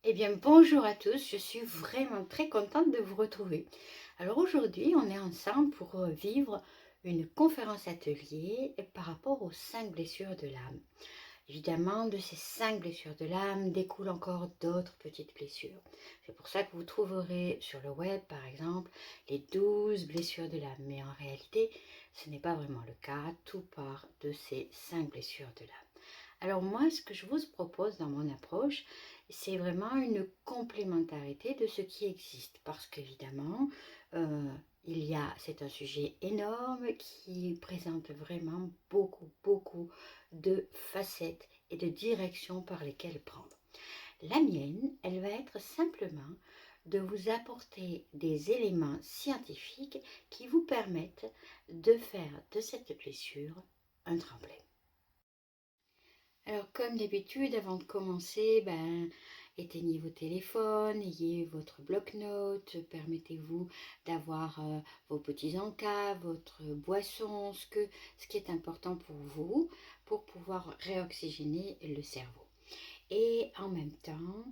Eh bien, bonjour à tous, je suis vraiment très contente de vous retrouver. Alors aujourd'hui, on est ensemble pour vivre une conférence atelier par rapport aux 5 blessures de l'âme. Évidemment, de ces 5 blessures de l'âme découlent encore d'autres petites blessures. C'est pour ça que vous trouverez sur le web, par exemple, les 12 blessures de l'âme. Mais en réalité, ce n'est pas vraiment le cas, tout part de ces 5 blessures de l'âme. Alors moi, ce que je vous propose dans mon approche, c'est vraiment une complémentarité de ce qui existe. Parce qu'évidemment, c'est un sujet énorme qui présente vraiment beaucoup de facettes et de directions par lesquelles prendre. La mienne, elle va être simplement de vous apporter des éléments scientifiques qui vous permettent de faire de cette blessure un tremplin. Alors, comme d'habitude, avant de commencer, éteignez vos téléphones, ayez votre bloc-notes, permettez-vous d'avoir vos petits encas, votre boisson, ce qui est important pour vous, pour pouvoir réoxygéner le cerveau. Et en même temps,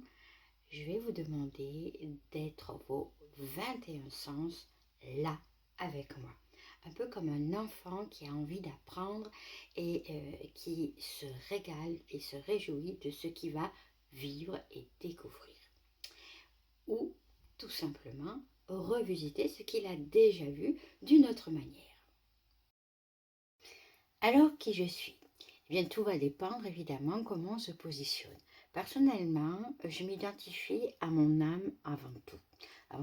je vais vous demander d'être vos 21 sens là avec moi. Un peu comme un enfant qui a envie d'apprendre et qui se régale et se réjouit de ce qu'il va vivre et découvrir. Ou tout simplement revisiter ce qu'il a déjà vu d'une autre manière. Alors, qui je suis? Eh bien, tout va dépendre évidemment comment on se positionne. Personnellement, je m'identifie à mon âme avant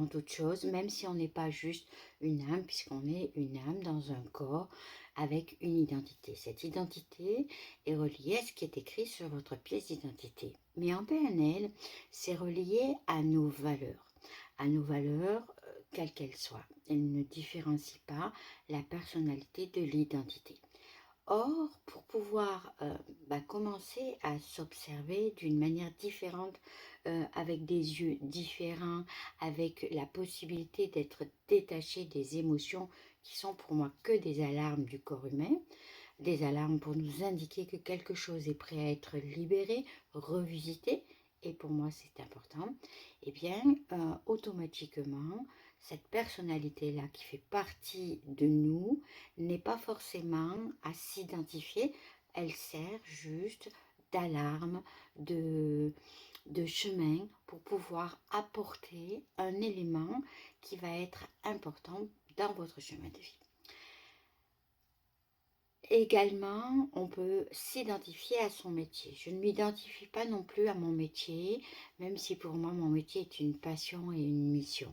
toute chose, même si on n'est pas juste une âme, puisqu'on est une âme dans un corps avec une identité. Cette identité est reliée à ce qui est écrit sur votre pièce d'identité. Mais en PNL, c'est relié à nos valeurs, quelles qu'elles soient. Elles ne différencient pas la personnalité de l'identité. Or, pour pouvoir commencer à s'observer d'une manière différente, avec des yeux différents, avec la possibilité d'être détaché des émotions qui sont pour moi que des alarmes du corps humain, des alarmes pour nous indiquer que quelque chose est prêt à être libéré, revisité, et pour moi c'est important, et bien automatiquement, cette personnalité-là qui fait partie de nous n'est pas forcément à s'identifier, elle sert juste d'alarme, de chemin pour pouvoir apporter un élément qui va être important dans votre chemin de vie. Également, on peut s'identifier à son métier. Je ne m'identifie pas non plus à mon métier, même si pour moi mon métier est une passion et une mission.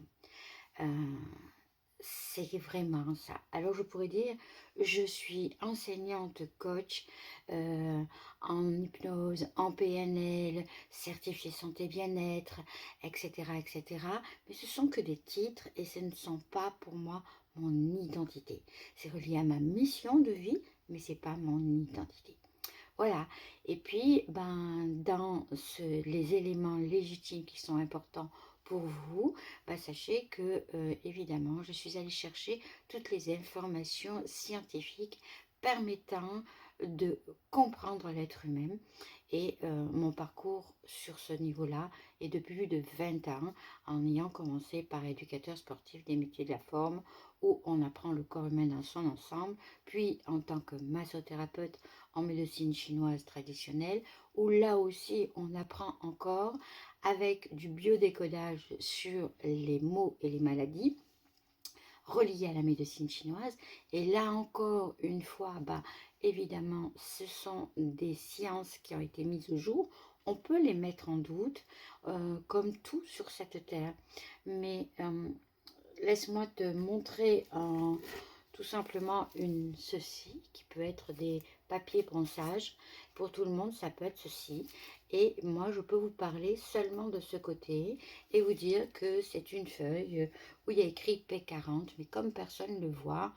C'est vraiment ça. Alors je pourrais dire, je suis enseignante coach en hypnose, en PNL, certifiée santé bien-être, etc., etc. Mais ce sont que des titres et ce ne sont pas pour moi mon identité. C'est relié à ma mission de vie, mais c'est pas mon identité. Voilà. Et puis, dans les éléments légitimes qui sont importants pour vous, sachez que, évidemment, je suis allée chercher toutes les informations scientifiques permettant de comprendre l'être humain. Et mon parcours sur ce niveau-là est depuis plus de 20 ans, en ayant commencé par éducateur sportif des métiers de la forme, où on apprend le corps humain dans son ensemble, puis en tant que massothérapeute en médecine chinoise traditionnelle, où là aussi on apprend encore avec du biodécodage sur les mots et les maladies reliées à la médecine chinoise. Et là encore, une fois, évidemment, ce sont des sciences qui ont été mises au jour. On peut les mettre en doute, comme tout sur cette terre. Mais laisse-moi te montrer tout simplement ceci, qui peut être des papiers ponçage. Pour tout le monde, ça peut être ceci. Et moi, je peux vous parler seulement de ce côté et vous dire que c'est une feuille où il y a écrit P40. Mais comme personne ne le voit,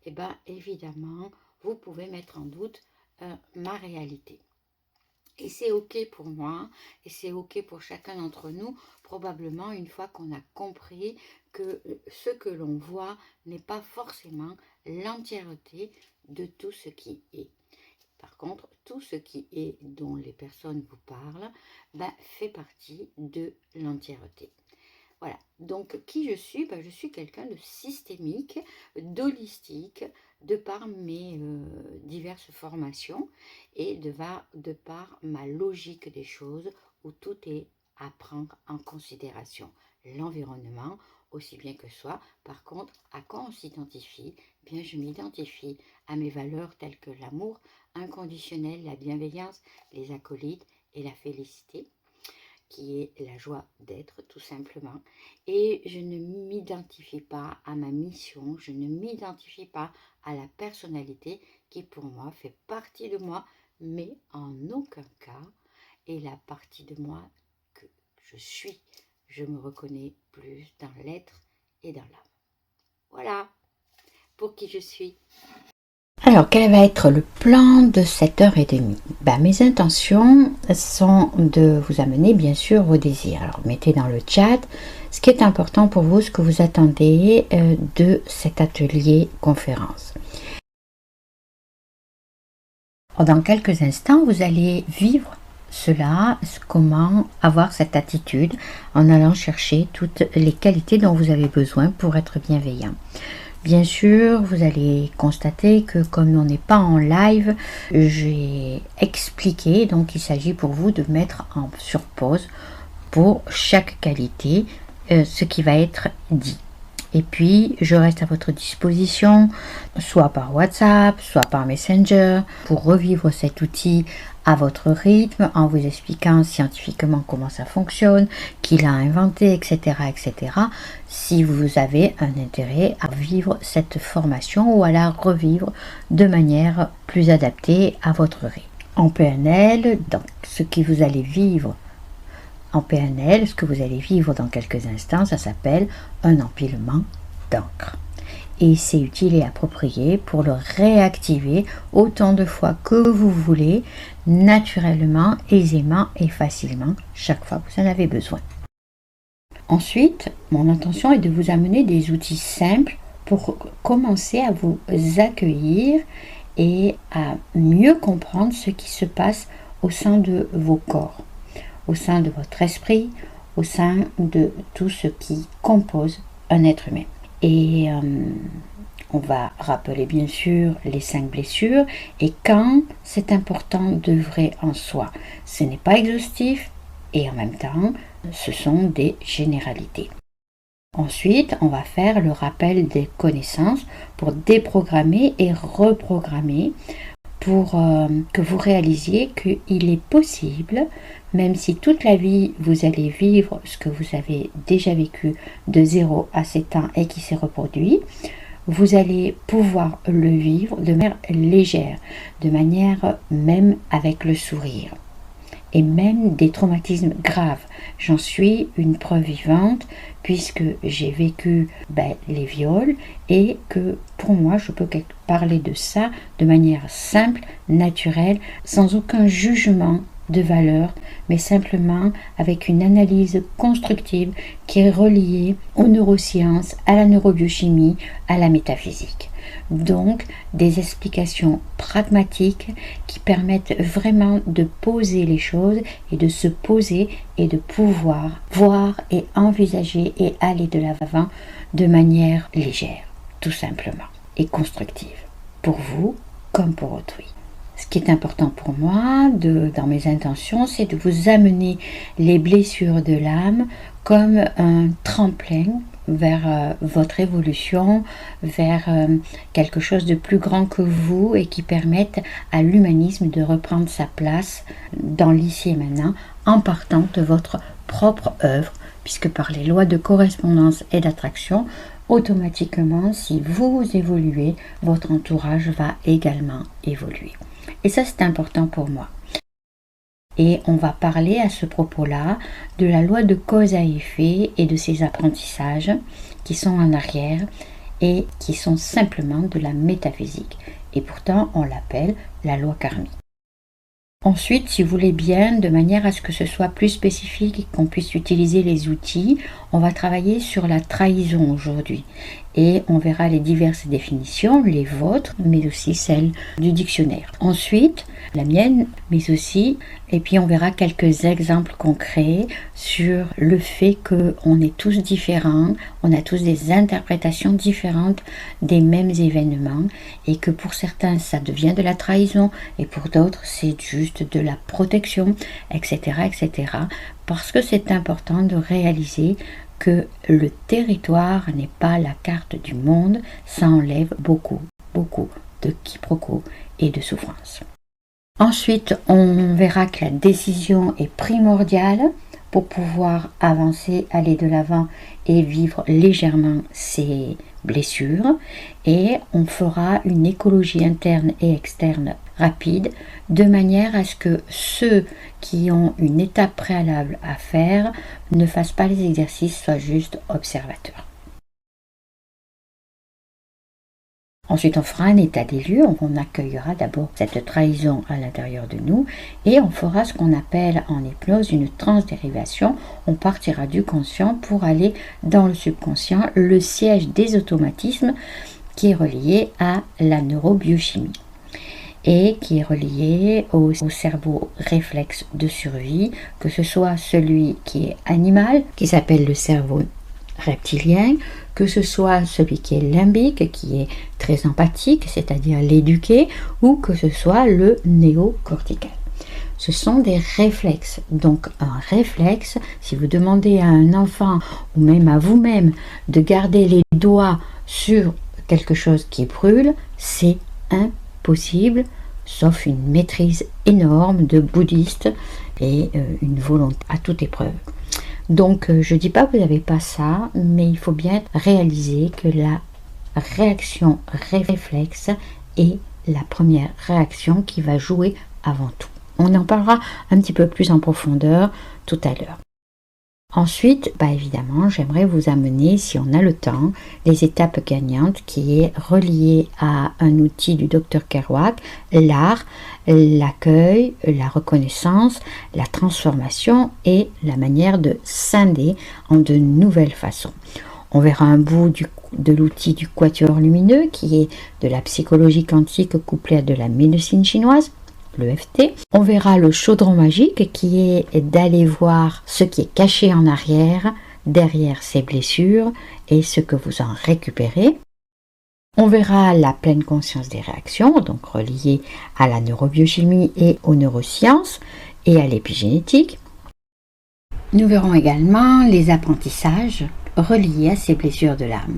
et évidemment, vous pouvez mettre en doute ma réalité. Et c'est ok pour moi, et c'est ok pour chacun d'entre nous, probablement une fois qu'on a compris que ce que l'on voit n'est pas forcément l'entièreté de tout ce qui est. Par contre, tout ce qui est dont les personnes vous parlent fait partie de l'entièreté. Voilà, donc qui je suis? Je suis quelqu'un de systémique, d'holistique, de par mes diverses formations et de par ma logique des choses où tout est à prendre en considération. L'environnement, aussi bien que soi. Par contre, à quoi on s'identifie? Bien, je m'identifie à mes valeurs telles que l'amour inconditionnel, la bienveillance, les acolytes et la félicité, qui est la joie d'être tout simplement. Et je ne m'identifie pas à ma mission, je ne m'identifie pas à la personnalité qui pour moi fait partie de moi, mais en aucun cas est la partie de moi que je suis. Je me reconnais plus dans l'être et dans l'âme. Voilà pour qui je suis. Alors, quel va être le plan de cette heure et demie? Mes intentions sont de vous amener bien sûr vos désirs. Alors, mettez dans le chat ce qui est important pour vous, ce que vous attendez de cet atelier conférence. Dans quelques instants, vous allez vivre cela, comment avoir cette attitude en allant chercher toutes les qualités dont vous avez besoin pour être bienveillant. Bien sûr, vous allez constater que comme on n'est pas en live, j'ai expliqué, donc il s'agit pour vous de mettre sur pause pour chaque qualité ce qui va être dit. Et puis, je reste à votre disposition, soit par WhatsApp, soit par Messenger, pour revivre cet outil à votre rythme, en vous expliquant scientifiquement comment ça fonctionne, qui l'a inventé, etc., etc., si vous avez un intérêt à vivre cette formation ou à la revivre de manière plus adaptée à votre rythme. En PNL, donc, ce que vous allez vivre en PNL, ce que vous allez vivre dans quelques instants, ça s'appelle un empilement d'encre. Et c'est utile et approprié pour le réactiver autant de fois que vous voulez, naturellement, aisément et facilement, chaque fois que vous en avez besoin. Ensuite, mon intention est de vous amener des outils simples pour commencer à vous accueillir et à mieux comprendre ce qui se passe au sein de vos corps, au sein de votre esprit, au sein de tout ce qui compose un être humain. Et on va rappeler bien sûr les 5 blessures et quand c'est important d'œuvrer en soi. Ce n'est pas exhaustif et en même temps, ce sont des généralités. Ensuite, on va faire le rappel des connaissances pour déprogrammer et reprogrammer pour que vous réalisiez qu'il est possible, même si toute la vie vous allez vivre ce que vous avez déjà vécu de 0 à 7 ans et qui s'est reproduit, vous allez pouvoir le vivre de manière légère, de manière même avec le sourire. Et même des traumatismes graves. J'en suis une preuve vivante puisque j'ai vécu les viols et que pour moi je peux parler de ça de manière simple, naturelle, sans aucun jugement de valeur, mais simplement avec une analyse constructive qui est reliée aux neurosciences, à la neurobiochimie, à la métaphysique. Donc, des explications pragmatiques qui permettent vraiment de poser les choses et de se poser et de pouvoir voir et envisager et aller de l'avant de manière légère, tout simplement, et constructive, pour vous comme pour autrui. Ce qui est important pour moi dans mes intentions, c'est de vous amener les blessures de l'âme comme un tremplin vers votre évolution, vers quelque chose de plus grand que vous et qui permette à l'humanisme de reprendre sa place dans l'ici et maintenant en partant de votre propre œuvre, puisque par les lois de correspondance et d'attraction, automatiquement, si vous évoluez, votre entourage va également évoluer. Et ça, c'est important pour moi. Et on va parler à ce propos-là de la loi de cause à effet et de ses apprentissages qui sont en arrière et qui sont simplement de la métaphysique. Et pourtant, on l'appelle la loi karmique. Ensuite, si vous voulez bien, de manière à ce que ce soit plus spécifique et qu'on puisse utiliser les outils, on va travailler sur la trahison aujourd'hui. et on verra les diverses définitions, les vôtres, mais aussi celles du dictionnaire. Ensuite, la mienne, mais aussi, et puis on verra quelques exemples concrets sur le fait qu'on est tous différents, on a tous des interprétations différentes des mêmes événements et que pour certains ça devient de la trahison et pour d'autres c'est juste de la protection, etc., etc. Parce que c'est important de réaliser que le territoire n'est pas la carte du monde, ça enlève beaucoup, beaucoup de quiproquos et de souffrances. Ensuite, on verra que la décision est primordiale pour pouvoir avancer, aller de l'avant et vivre légèrement ses blessures. Et on fera une écologie interne et externe rapide, de manière à ce que ceux qui ont une étape préalable à faire ne fassent pas les exercices, soient juste observateurs. Ensuite, on fera un état des lieux, on accueillera d'abord cette trahison à l'intérieur de nous et on fera ce qu'on appelle en hypnose une transdérivation. On partira du conscient pour aller dans le subconscient, le siège des automatismes qui est relié à la neurobiochimie et qui est relié au cerveau réflexe de survie, que ce soit celui qui est animal, qui s'appelle le cerveau reptilien, que ce soit celui qui est limbique, qui est très empathique, c'est-à-dire l'éduqué, ou que ce soit le néocortical. Ce sont des réflexes. Donc un réflexe, si vous demandez à un enfant ou même à vous-même de garder les doigts sur quelque chose qui brûle, c'est impossible, sauf une maîtrise énorme de bouddhiste et une volonté à toute épreuve. Donc je ne dis pas que vous n'avez pas ça, mais il faut bien réaliser que la réaction réflexe est la première réaction qui va jouer avant tout. On en parlera un petit peu plus en profondeur tout à l'heure. Ensuite, évidemment, j'aimerais vous amener, si on a le temps, les étapes gagnantes qui est reliée à un outil du Dr Kerouac, l'art, l'accueil, la reconnaissance, la transformation et la manière de scinder en de nouvelles façons. On verra un bout de l'outil du quatuor lumineux qui est de la psychologie quantique couplée à de la médecine chinoise, l'EFT. On verra le chaudron magique qui est d'aller voir ce qui est caché en arrière, derrière ces blessures et ce que vous en récupérez. On verra la pleine conscience des réactions, donc reliée à la neurobiochimie et aux neurosciences et à l'épigénétique. Nous verrons également les apprentissages reliés à ces blessures de l'âme,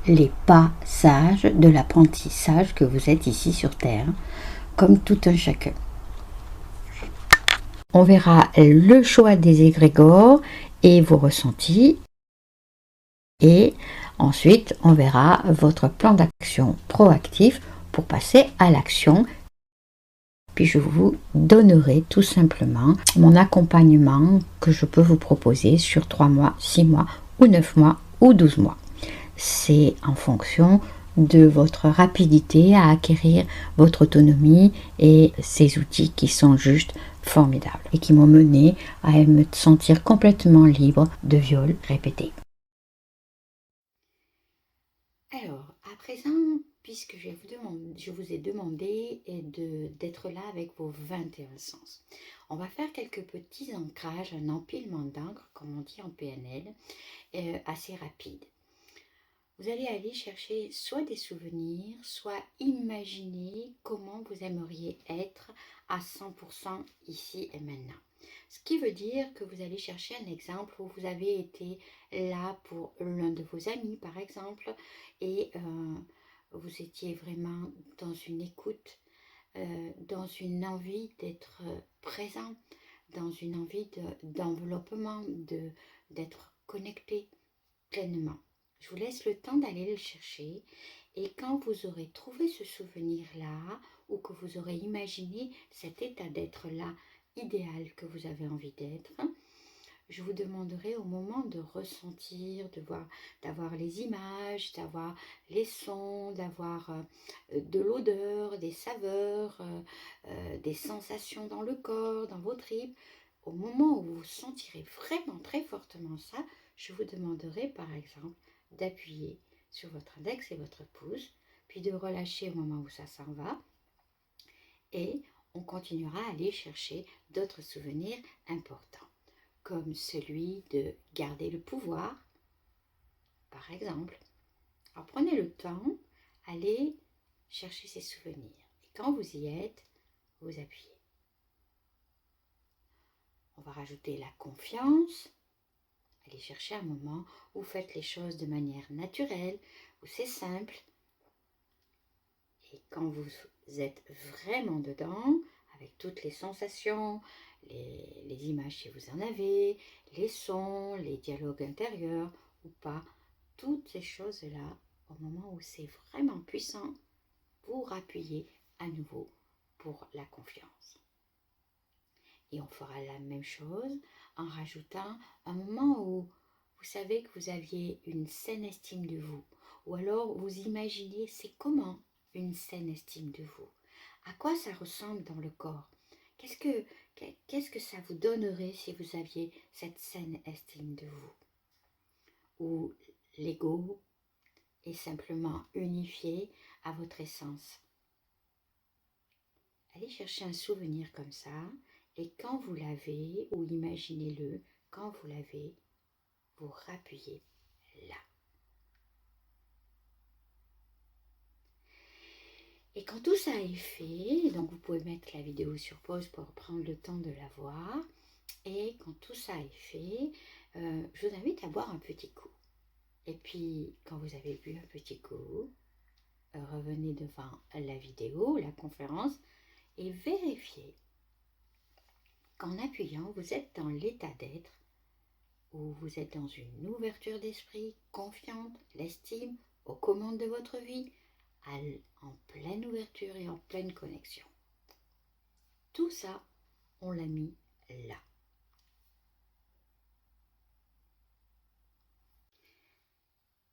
les passages de l'apprentissage que vous êtes ici sur Terre, comme tout un chacun. On verra le choix des égrégores et vos ressentis. Et ensuite, on verra votre plan d'action proactif pour passer à l'action. Puis je vous donnerai tout simplement mon accompagnement que je peux vous proposer sur 3 mois, 6 mois ou 9 mois ou 12 mois. C'est en fonction de votre rapidité à acquérir votre autonomie et ces outils qui sont juste formidables et qui m'ont mené à me sentir complètement libre de viols répétés. Alors, à présent, puisque je vous ai demandé d'être là avec vos 21 sens, on va faire quelques petits ancrages, un empilement d'encre, comme on dit en PNL, assez rapide. Vous allez aller chercher soit des souvenirs, soit imaginer comment vous aimeriez être à 100% ici et maintenant. Ce qui veut dire que vous allez chercher un exemple où vous avez été là pour l'un de vos amis, par exemple, et vous étiez vraiment dans une écoute, dans une envie d'être présent, dans une envie d'enveloppement, d'être connecté pleinement. Je vous laisse le temps d'aller le chercher et quand vous aurez trouvé ce souvenir-là ou que vous aurez imaginé cet état d'être-là idéal que vous avez envie d'être, je vous demanderai au moment de ressentir, d'avoir les images, d'avoir les sons, d'avoir de l'odeur, des saveurs, des sensations dans le corps, dans vos tripes. Au moment où vous sentirez vraiment très fortement ça, je vous demanderai par exemple d'appuyer sur votre index et votre pouce, puis de relâcher au moment où ça s'en va. Et on continuera à aller chercher d'autres souvenirs importants, comme celui de garder le pouvoir, par exemple. Alors prenez le temps, allez chercher ces souvenirs. Et quand vous y êtes, vous appuyez. On va rajouter la confiance. Allez chercher un moment où vous faites les choses de manière naturelle, où c'est simple. Et quand vous êtes vraiment dedans, avec toutes les sensations, les images si vous en avez, les sons, les dialogues intérieurs ou pas, toutes ces choses-là, au moment où c'est vraiment puissant, vous rappuyez à nouveau pour la confiance. Et on fera la même chose en rajoutant un moment où vous savez que vous aviez une saine estime de vous, ou alors vous imaginez c'est comment une saine estime de vous. À quoi ça ressemble dans le corps? Qu'est-ce que ça vous donnerait si vous aviez cette saine estime de vous? Où l'ego est simplement unifié à votre essence. Allez chercher un souvenir comme ça, et quand vous l'avez, ou imaginez-le, quand vous l'avez, vous rappuyez là. Et quand tout ça est fait, donc vous pouvez mettre la vidéo sur pause pour prendre le temps de la voir. Et quand tout ça est fait, je vous invite à boire un petit coup. Et puis, quand vous avez bu un petit coup, revenez devant la vidéo, la conférence, et vérifiez qu'en appuyant, vous êtes dans l'état d'être où vous êtes dans une ouverture d'esprit confiante, l'estime aux commandes de votre vie, en pleine ouverture et en pleine connexion. Tout ça, on l'a mis là.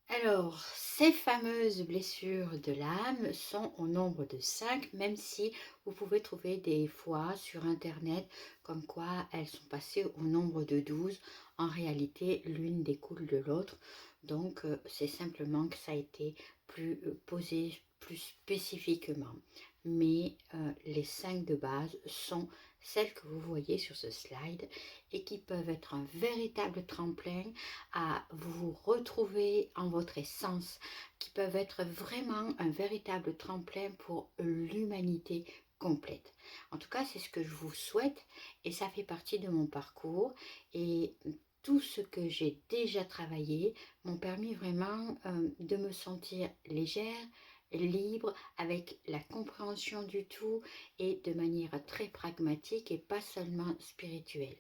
Alors, ces fameuses blessures de l'âme sont au nombre de 5, même si vous pouvez trouver des fois sur Internet comme quoi elles sont passées au nombre de 12. En réalité, l'une découle de l'autre. Donc, c'est simplement que ça a été plus posé plus spécifiquement. Mais les 5 de base sont celles que vous voyez sur ce slide et qui peuvent être un véritable tremplin à vous retrouver en votre essence, qui peuvent être vraiment un véritable tremplin pour l'humanité complète. En tout cas, c'est ce que je vous souhaite et ça fait partie de mon parcours et tout ce que j'ai déjà travaillé m'ont permis vraiment de me sentir légère, libre, avec la compréhension du tout et de manière très pragmatique et pas seulement spirituelle.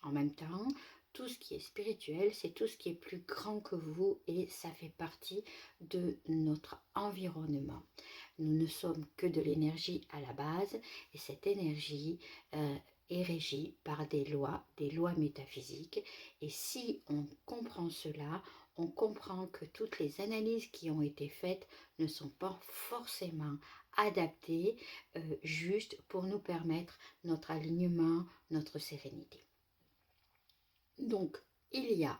En même temps, tout ce qui est spirituel, c'est tout ce qui est plus grand que vous et ça fait partie de notre environnement. Nous ne sommes que de l'énergie à la base et cette énergie est régie par des lois métaphysiques. Et si on comprend cela, on comprend que toutes les analyses qui ont été faites ne sont pas forcément adaptées juste pour nous permettre notre alignement, notre sérénité. Donc, il y a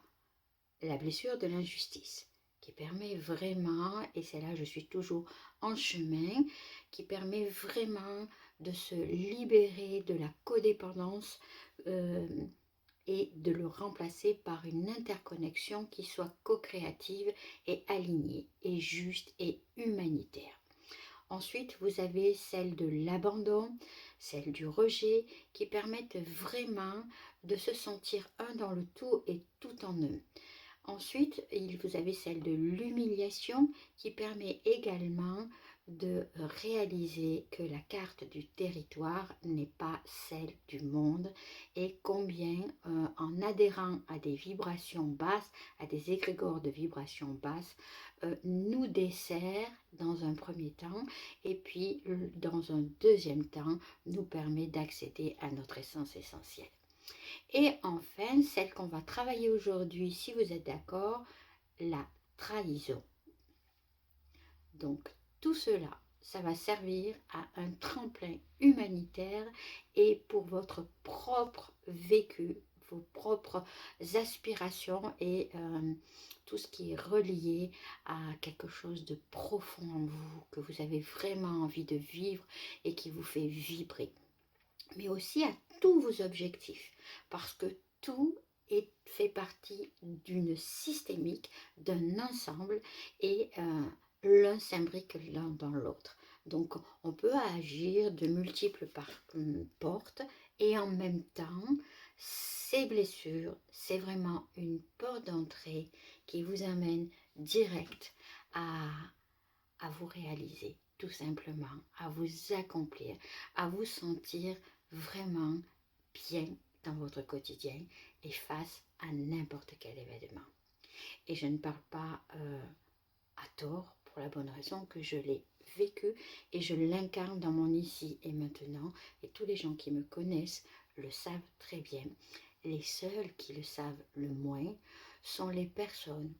la blessure de l'injustice qui permet vraiment, et c'est là je suis toujours en chemin, qui permet vraiment de se libérer de la codépendance et de le remplacer par une interconnexion qui soit co-créative et alignée et juste et humanitaire. Ensuite, vous avez celle de l'abandon, celle du rejet, qui permettent vraiment de se sentir un dans le tout et tout en eux. Ensuite, vous avez celle de l'humiliation qui permet également de réaliser que la carte du territoire n'est pas celle du monde et combien en adhérant à des vibrations basses, à des égrégores de vibrations basses, nous dessert dans un premier temps et puis dans un deuxième temps nous permet d'accéder à notre essence essentielle. Et enfin, celle qu'on va travailler aujourd'hui, si vous êtes d'accord, la trahison. Donc, tout cela, ça va servir à un tremplin humanitaire et pour votre propre vécu, vos propres aspirations et tout ce qui est relié à quelque chose de profond en vous, que vous avez vraiment envie de vivre et qui vous fait vibrer. Mais aussi à tous vos objectifs, parce que tout fait partie d'une systémique, d'un ensemble, et l'un s'imbrique l'un dans l'autre. Donc on peut agir de multiples portes, et en même temps, ces blessures, c'est vraiment une porte d'entrée qui vous amène direct à vous réaliser, tout simplement, à vous accomplir, à vous sentir vraiment bien dans votre quotidien et face à n'importe quel événement. Et je ne parle pas à tort, pour la bonne raison que je l'ai vécu et je l'incarne dans mon ici et maintenant, et tous les gens qui me connaissent le savent très bien. Les seuls qui le savent le moins sont les personnes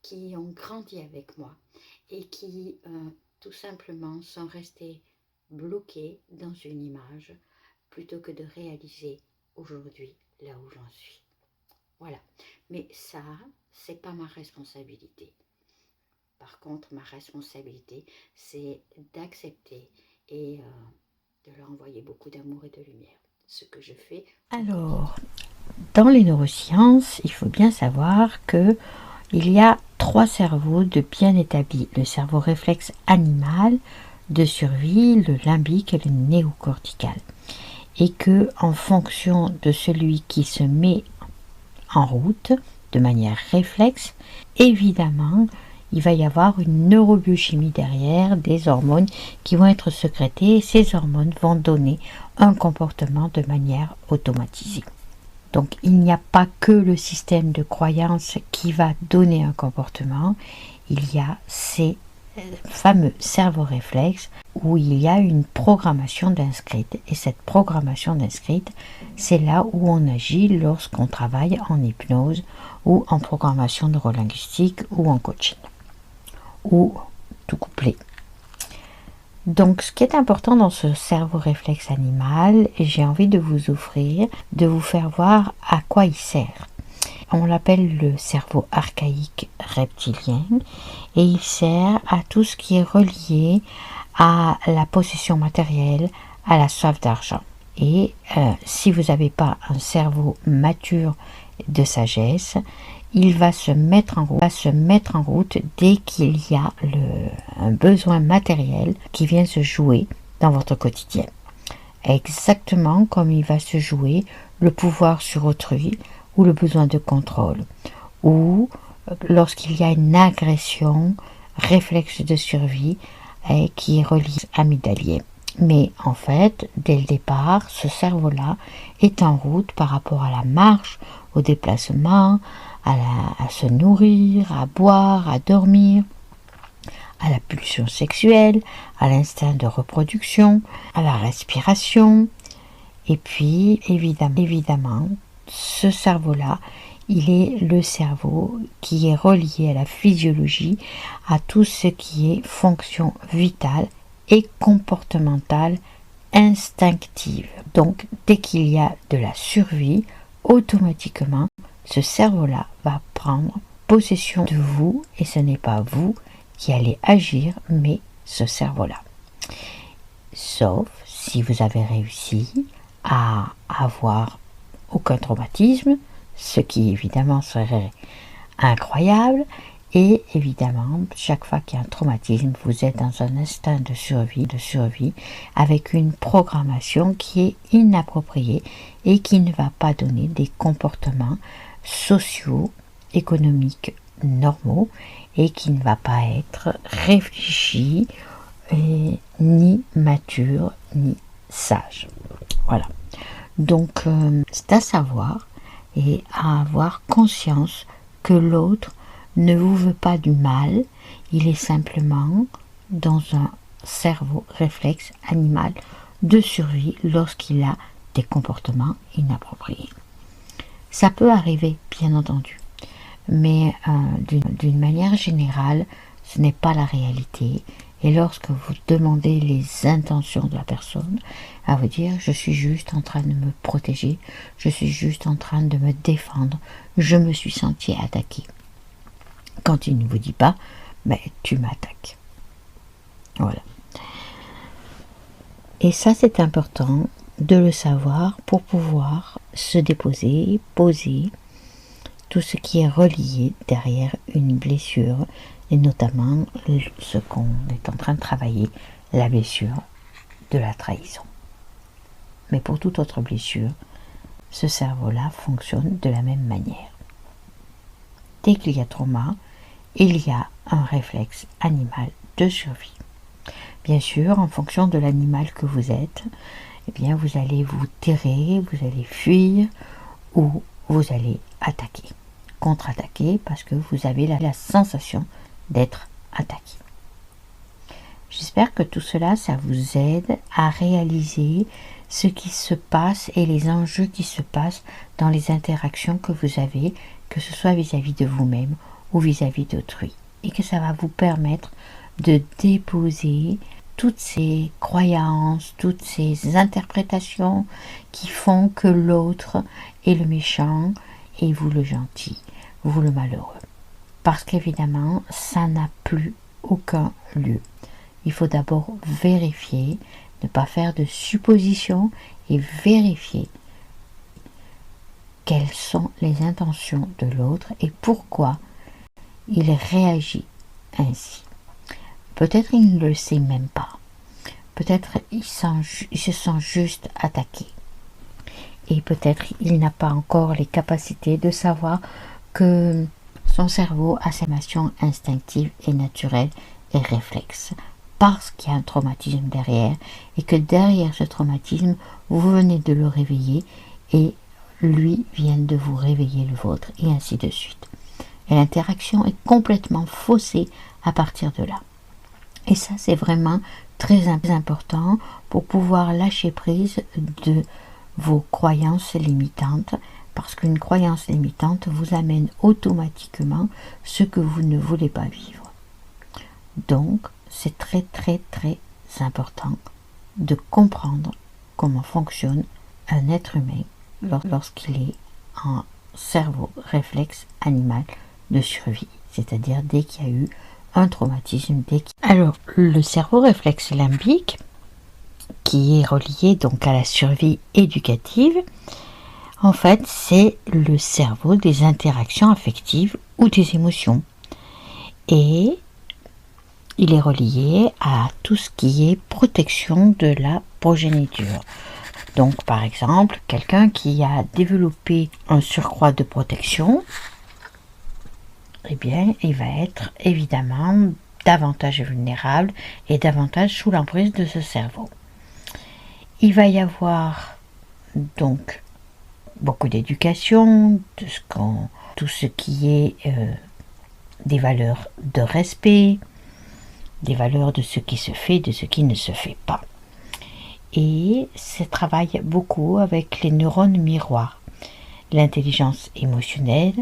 qui ont grandi avec moi et qui tout simplement sont restés bloqués dans une image plutôt que de réaliser aujourd'hui là où j'en suis. Voilà. Mais ça, c'est pas ma responsabilité. Par contre, ma responsabilité, c'est d'accepter et de leur envoyer beaucoup d'amour et de lumière. Ce que je fais. Alors, dans les neurosciences, il faut bien savoir que il y a 3 cerveaux de bien établis. Le cerveau réflexe animal de survie, le limbique et le néocortical. Et que, en fonction de celui qui se met en route, de manière réflexe, évidemment, il va y avoir une neurobiochimie derrière, des hormones qui vont être sécrétées, et ces hormones vont donner un comportement de manière automatisée. Donc il n'y a pas que le système de croyance qui va donner un comportement, il y a ces fameux cerveaux réflexes où il y a une programmation d'inscrite, et cette programmation d'inscrite, c'est là où on agit lorsqu'on travaille en hypnose ou en programmation neurolinguistique ou en coaching, ou tout couplé. Donc ce qui est important dans ce cerveau réflexe animal, et j'ai envie de vous offrir, de vous faire voir à quoi il sert. On l'appelle le cerveau archaïque reptilien, et il sert à tout ce qui est relié à la possession matérielle, à la soif d'argent. Et si vous n'avez pas un cerveau mature de sagesse, il va se mettre en route dès qu'il y a un besoin matériel qui vient se jouer dans votre quotidien. Exactement comme il va se jouer le pouvoir sur autrui ou le besoin de contrôle, ou lorsqu'il y a une agression, réflexe de survie qui est relié amygdalien. Mais en fait, dès le départ, ce cerveau-là est en route par rapport à la marche, au déplacement, à se nourrir, à boire, à dormir, à la pulsion sexuelle, à l'instinct de reproduction, à la respiration. Et puis, évidemment, ce cerveau-là, il est le cerveau qui est relié à la physiologie, à tout ce qui est fonction vitale et comportementale instinctive. Donc, dès qu'il y a de la survie, automatiquement, ce cerveau-là va prendre possession de vous, et ce n'est pas vous qui allez agir, mais ce cerveau-là. Sauf si vous avez réussi à avoir aucun traumatisme, ce qui évidemment serait incroyable. Et évidemment, chaque fois qu'il y a un traumatisme, vous êtes dans un instinct de survie avec une programmation qui est inappropriée et qui ne va pas donner des comportements sociaux, économiques normaux, et qui ne va pas être réfléchi, ni mature, ni sage. Voilà. Donc, c'est à savoir et à avoir conscience que l'autre ne vous veut pas du mal, il est simplement dans un cerveau réflexe animal de survie lorsqu'il a des comportements inappropriés. Ça peut arriver, bien entendu, mais d'une manière générale, ce n'est pas la réalité, Et lorsque vous demandez les intentions de la personne, elle va dire, je suis juste en train de me protéger, je suis juste en train de me défendre, je me suis senti attaqué. Quand il ne vous dit pas, mais tu m'attaques. Voilà. Et ça, c'est important de le savoir pour pouvoir se déposer, poser tout ce qui est relié derrière une blessure, et notamment ce qu'on est en train de travailler, la blessure de la trahison. Mais pour toute autre blessure, ce cerveau-là fonctionne de la même manière. Dès qu'il y a trauma, il y a un réflexe animal de survie. Bien sûr, en fonction de l'animal que vous êtes, eh bien, vous allez vous terrer, vous allez fuir ou vous allez attaquer, contre-attaquer, parce que vous avez la sensation d'être attaqué. J'espère que tout cela, ça vous aide à réaliser ce qui se passe et les enjeux qui se passent dans les interactions que vous avez, que ce soit vis-à-vis de vous-même ou vis-à-vis d'autrui. Et que ça va vous permettre de déposer toutes ces croyances, toutes ces interprétations qui font que l'autre est le méchant et vous le gentil, vous le malheureux. Parce qu'évidemment, ça n'a plus aucun lieu. Il faut d'abord vérifier, ne pas faire de suppositions et vérifier quelles sont les intentions de l'autre et pourquoi il réagit ainsi. Peut-être il ne le sait même pas. Peut-être il se sent juste attaqué. Et peut-être il n'a pas encore les capacités de savoir que son cerveau a ses émotions instinctives et naturelles et réflexes. Parce qu'il y a un traumatisme derrière et que derrière ce traumatisme, vous venez de le réveiller et lui vient de vous réveiller le vôtre et ainsi de suite. Et l'interaction est complètement faussée à partir de là. Et ça, c'est vraiment très important pour pouvoir lâcher prise de vos croyances limitantes, parce qu'une croyance limitante vous amène automatiquement ce que vous ne voulez pas vivre. Donc, c'est très très très important de comprendre comment fonctionne un être humain lorsqu'il est en cerveau réflexe animal de survie, c'est-à-dire dès qu'il y a eu un traumatisme. Alors, le cerveau réflexe limbique, qui est relié donc à la survie éducative, en fait, c'est le cerveau des interactions affectives ou des émotions. Et il est relié à tout ce qui est protection de la progéniture. Donc, par exemple, quelqu'un qui a développé un surcroît de protection, eh bien, il va être évidemment davantage vulnérable et davantage sous l'emprise de ce cerveau. Il va y avoir donc beaucoup d'éducation, tout ce qui est des valeurs de respect, des valeurs de ce qui se fait, de ce qui ne se fait pas. Et ça travaille beaucoup avec les neurones miroirs, l'intelligence émotionnelle,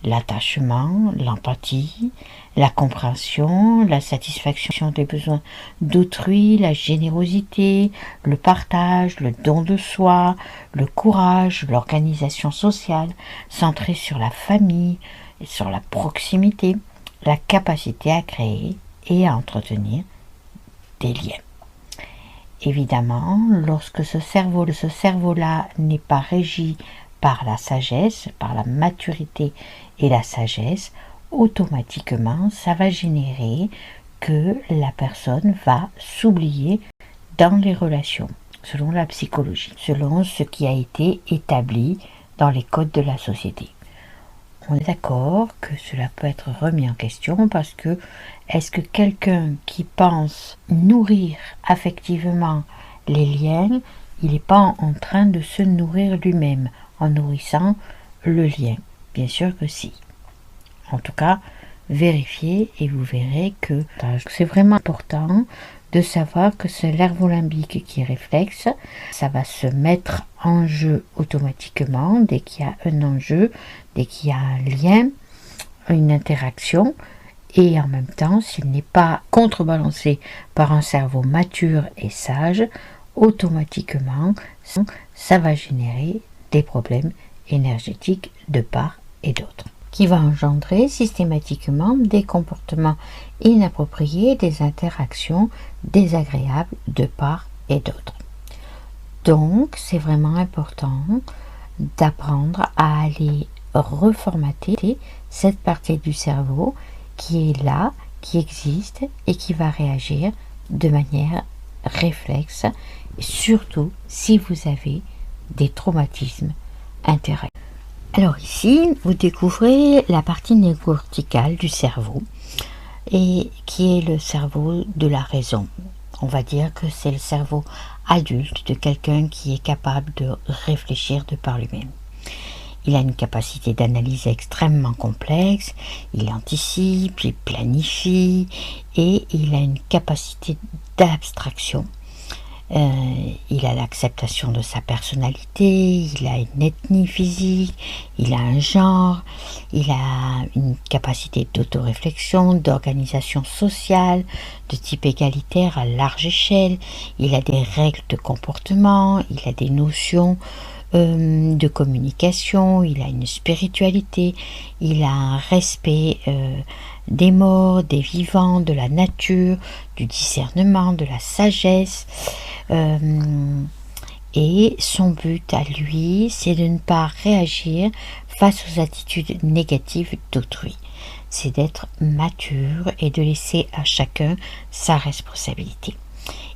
l'attachement, l'empathie, la compréhension, la satisfaction des besoins d'autrui, la générosité, le partage, le don de soi, le courage, l'organisation sociale, centrée sur la famille et sur la proximité, la capacité à créer et à entretenir des liens. Évidemment, lorsque ce cerveau-là n'est pas régi par la sagesse, par la maturité et la sagesse, automatiquement, ça va générer que la personne va s'oublier dans les relations, selon la psychologie, selon ce qui a été établi dans les codes de la société. On est d'accord que cela peut être remis en question parce que est-ce que quelqu'un qui pense nourrir affectivement les liens, il n'est pas en train de se nourrir lui-même en nourrissant le lien? Bien sûr que si. En tout cas, vérifiez et vous verrez que c'est vraiment important de savoir que c'est nerveux limbique qui réflexe. Ça va se mettre en jeu automatiquement dès qu'il y a un enjeu, dès qu'il y a un lien, une interaction. et en même temps, s'il n'est pas contrebalancé par un cerveau mature et sage, automatiquement, ça va générer des problèmes énergétiques de part et d'autre, qui va engendrer systématiquement des comportements inappropriés, des interactions désagréables de part et d'autre. Donc, c'est vraiment important d'apprendre à aller reformater cette partie du cerveau qui est là, qui existe et qui va réagir de manière réflexe, surtout si vous avez des traumatismes intérieurs. Alors ici, vous découvrez la partie néocorticale du cerveau, et qui est le cerveau de la raison. On va dire que c'est le cerveau adulte de quelqu'un qui est capable de réfléchir de par lui-même. Il a une capacité d'analyse extrêmement complexe, il anticipe, il planifie et il a une capacité d'abstraction. Il a l'acceptation de sa personnalité, il a une ethnie physique, il a un genre, il a une capacité d'autoréflexion, d'organisation sociale, de type égalitaire à large échelle, il a des règles de comportement, il a des notions de communication, il a une spiritualité, il a un respect des morts, des vivants, de la nature, du discernement, de la sagesse. Et son but à lui, c'est de ne pas réagir face aux attitudes négatives d'autrui. C'est d'être mature et de laisser à chacun sa responsabilité.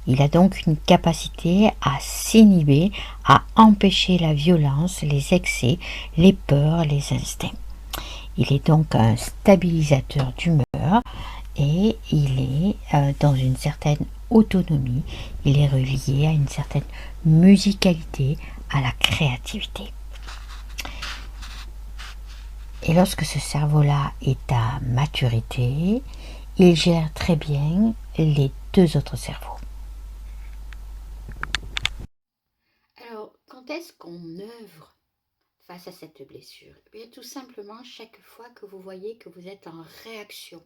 Il a donc une capacité à s'inhiber, à empêcher la violence, les excès, les peurs, les instincts. Il est donc un stabilisateur d'humeur et il est dans une certaine autonomie, il est relié à une certaine musicalité, à la créativité. Et lorsque ce cerveau-là est à maturité, il gère très bien les deux autres cerveaux. Alors, quand est-ce qu'on œuvre face à cette blessure? Eh bien, tout simplement, chaque fois que vous voyez que vous êtes en réaction,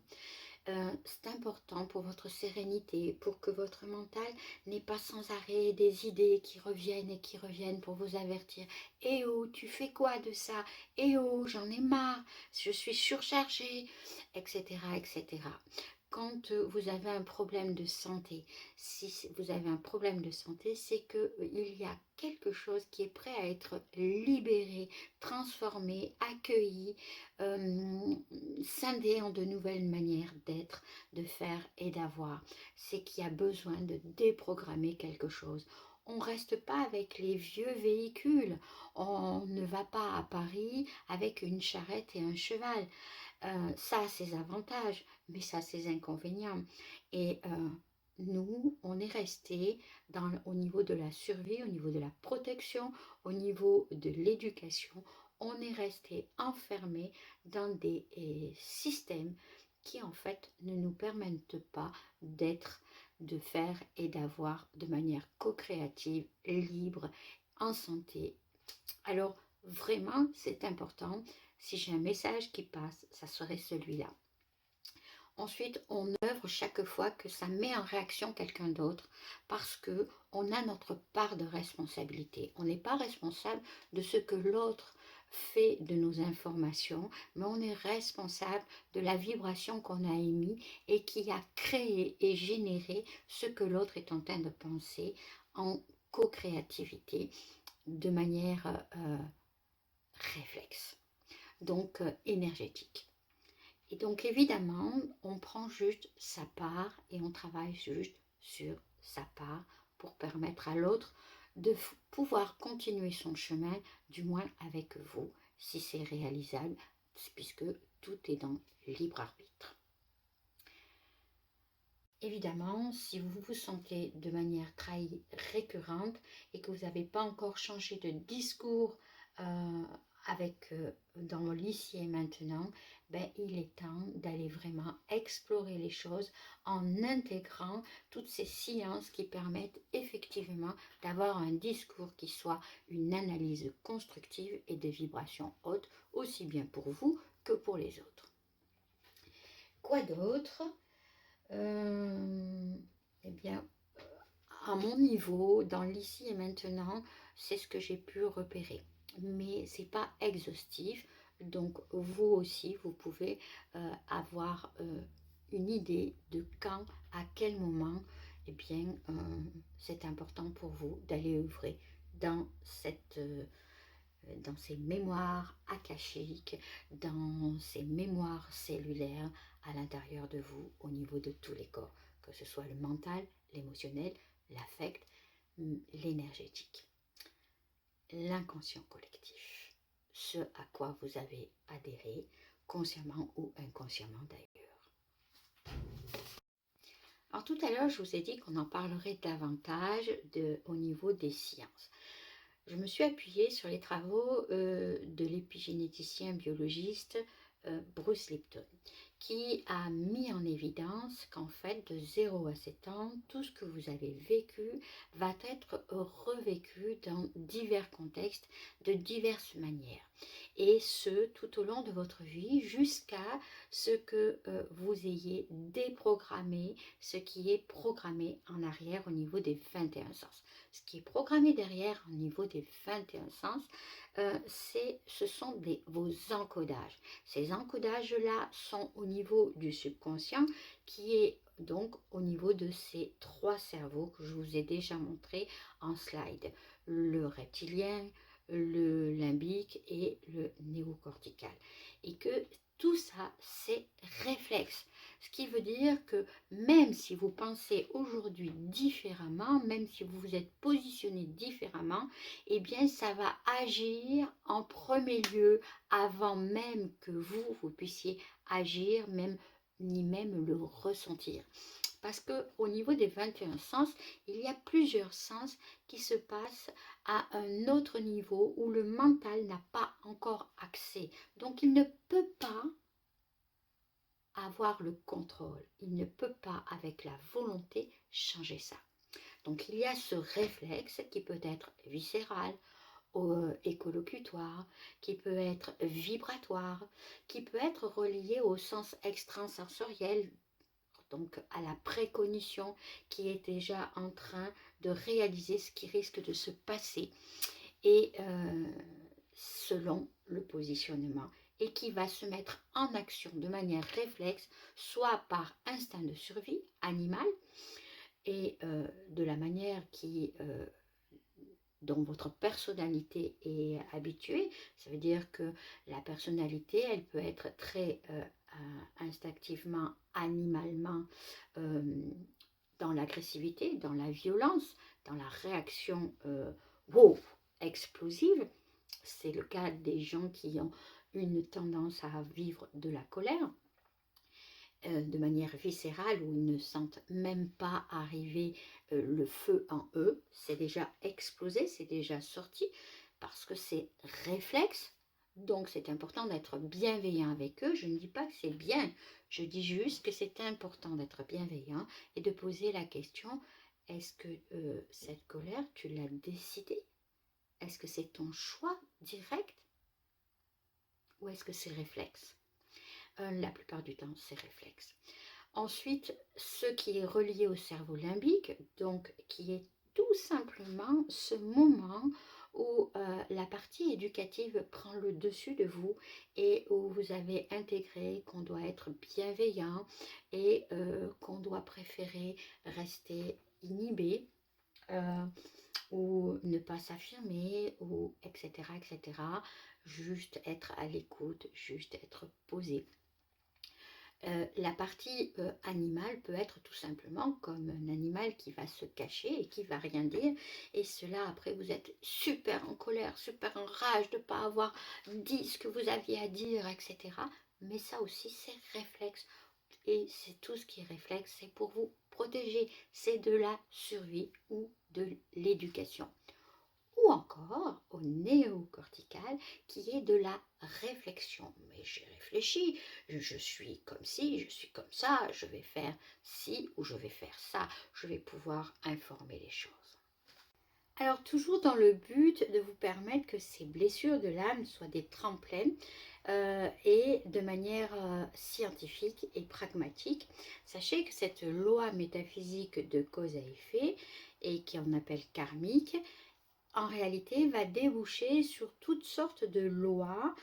c'est important pour votre sérénité, pour que votre mental n'ait pas sans arrêt des idées qui reviennent et qui reviennent pour vous avertir. Eh oh, tu fais quoi de ça? Eh oh, j'en ai marre, je suis surchargée, etc., etc. Quand vous avez un problème de santé, si vous avez un problème de santé, c'est qu'il y a quelque chose qui est prêt à être libéré, transformé, accueilli, scindé en de nouvelles manières d'être, de faire et d'avoir. C'est qu'il y a besoin de déprogrammer quelque chose. On ne reste pas avec les vieux véhicules. On ne va pas à Paris avec une charrette et un cheval. Ça a ses avantages, mais ça a ses inconvénients. Et nous, on est resté au niveau de la survie, au niveau de la protection, au niveau de l'éducation, on est resté enfermé dans des systèmes qui en fait ne nous permettent pas d'être, de faire et d'avoir de manière co-créative, libre, en santé. Alors vraiment, c'est important. Si j'ai un message qui passe, ça serait celui-là. Ensuite, on œuvre chaque fois que ça met en réaction quelqu'un d'autre parce que on a notre part de responsabilité. On n'est pas responsable de ce que l'autre fait de nos informations, mais on est responsable de la vibration qu'on a émise et qui a créé et généré ce que l'autre est en train de penser en co-créativité de manière réflexe, donc énergétique. Et donc évidemment, on prend juste sa part et on travaille juste sur sa part pour permettre à l'autre de pouvoir continuer son chemin, du moins avec vous, si c'est réalisable, puisque tout est dans libre arbitre. Évidemment, si vous vous sentez de manière trahie récurrente et que vous n'avez pas encore changé de discours dans l'ici et maintenant, ben, il est temps d'aller vraiment explorer les choses en intégrant toutes ces sciences qui permettent effectivement d'avoir un discours qui soit une analyse constructive et de vibrations hautes, aussi bien pour vous que pour les autres. Quoi d'autre? Eh bien, à mon niveau, dans l'ici et maintenant, c'est ce que j'ai pu repérer. Mais c'est pas exhaustif, donc vous aussi, vous pouvez avoir une idée de quand, à quel moment, eh bien, c'est important pour vous d'aller œuvrer dans dans ces mémoires akashiques, dans ces mémoires cellulaires à l'intérieur de vous, au niveau de tous les corps, que ce soit le mental, l'émotionnel, l'affect, l'énergétique, l'inconscient collectif, ce à quoi vous avez adhéré, consciemment ou inconsciemment d'ailleurs. Alors tout à l'heure, je vous ai dit qu'on en parlerait davantage au niveau des sciences. Je me suis appuyée sur les travaux de l'épigénéticien biologiste Bruce Lipton, qui a mis en évidence qu'en fait, de 0 à 7 ans, tout ce que vous avez vécu va être revécu dans divers contextes, de diverses manières. Et ce, tout au long de votre vie, jusqu'à ce que vous ayez déprogrammé ce qui est programmé en arrière au niveau des 21 sens. Ce qui est programmé derrière au niveau des 21 sens, ce sont vos encodages. Ces encodages-là sont au niveau du subconscient qui est donc au niveau de ces 3 cerveaux que je vous ai déjà montré en slide. Le reptilien, le limbique et le néocortical. Et que tout ça, c'est réflexe. Ce qui veut dire que même si vous pensez aujourd'hui différemment, même si vous vous êtes positionné différemment, eh bien ça va agir en premier lieu avant même que vous puissiez agir, ni même le ressentir. Parce qu'au niveau des 21 sens, il y a plusieurs sens qui se passent à un autre niveau où le mental n'a pas encore accès. Donc il ne peut pas avoir le contrôle. Il ne peut pas, avec la volonté, changer ça. Donc il y a ce réflexe qui peut être viscéral, écolocutoire, qui peut être vibratoire, qui peut être relié au sens extrasensoriel, donc à la précognition qui est déjà en train de réaliser ce qui risque de se passer et selon le positionnement et qui va se mettre en action de manière réflexe, soit par instinct de survie animal et de la manière dont votre personnalité est habituée. Ça veut dire que la personnalité, elle peut être très instinctivement, animalement, dans l'agressivité, dans la violence, dans la réaction explosive. C'est le cas des gens qui ont une tendance à vivre de la colère de manière viscérale, où ils ne sentent même pas arriver le feu en eux. C'est déjà explosé, c'est déjà sorti, parce que c'est réflexe. Donc c'est important d'être bienveillant avec eux. Je ne dis pas que c'est bien, je dis juste que c'est important d'être bienveillant et de poser la question, est-ce que cette colère, tu l'as décidée? Est-ce que c'est ton choix direct? Ou est-ce que c'est réflexe? La plupart du temps, c'est réflexe. Ensuite, ce qui est relié au cerveau limbique, donc qui est tout simplement ce moment où la partie éducative prend le dessus de vous et où vous avez intégré qu'on doit être bienveillant et qu'on doit préférer rester inhibé ou ne pas s'affirmer, ou etc., etc. Juste être à l'écoute, juste être posé. La partie animale peut être tout simplement comme un animal qui va se cacher et qui va rien dire, et cela après vous êtes super en colère, super en rage de ne pas avoir dit ce que vous aviez à dire, etc. Mais ça aussi c'est réflexe, et c'est tout ce qui est réflexe, c'est pour vous protéger, c'est de la survie ou de l'éducation. Ou encore au néocortical qui est de la réflexion. Mais j'ai réfléchi, je suis comme ci, je suis comme ça, je vais faire ci ou je vais faire ça, je vais pouvoir informer les choses. Alors toujours dans le but de vous permettre que ces blessures de l'âme soient des tremplins et de manière scientifique et pragmatique. Sachez que cette loi métaphysique de cause à effet, et qu'on appelle karmique, en réalité va déboucher sur toutes sortes de lois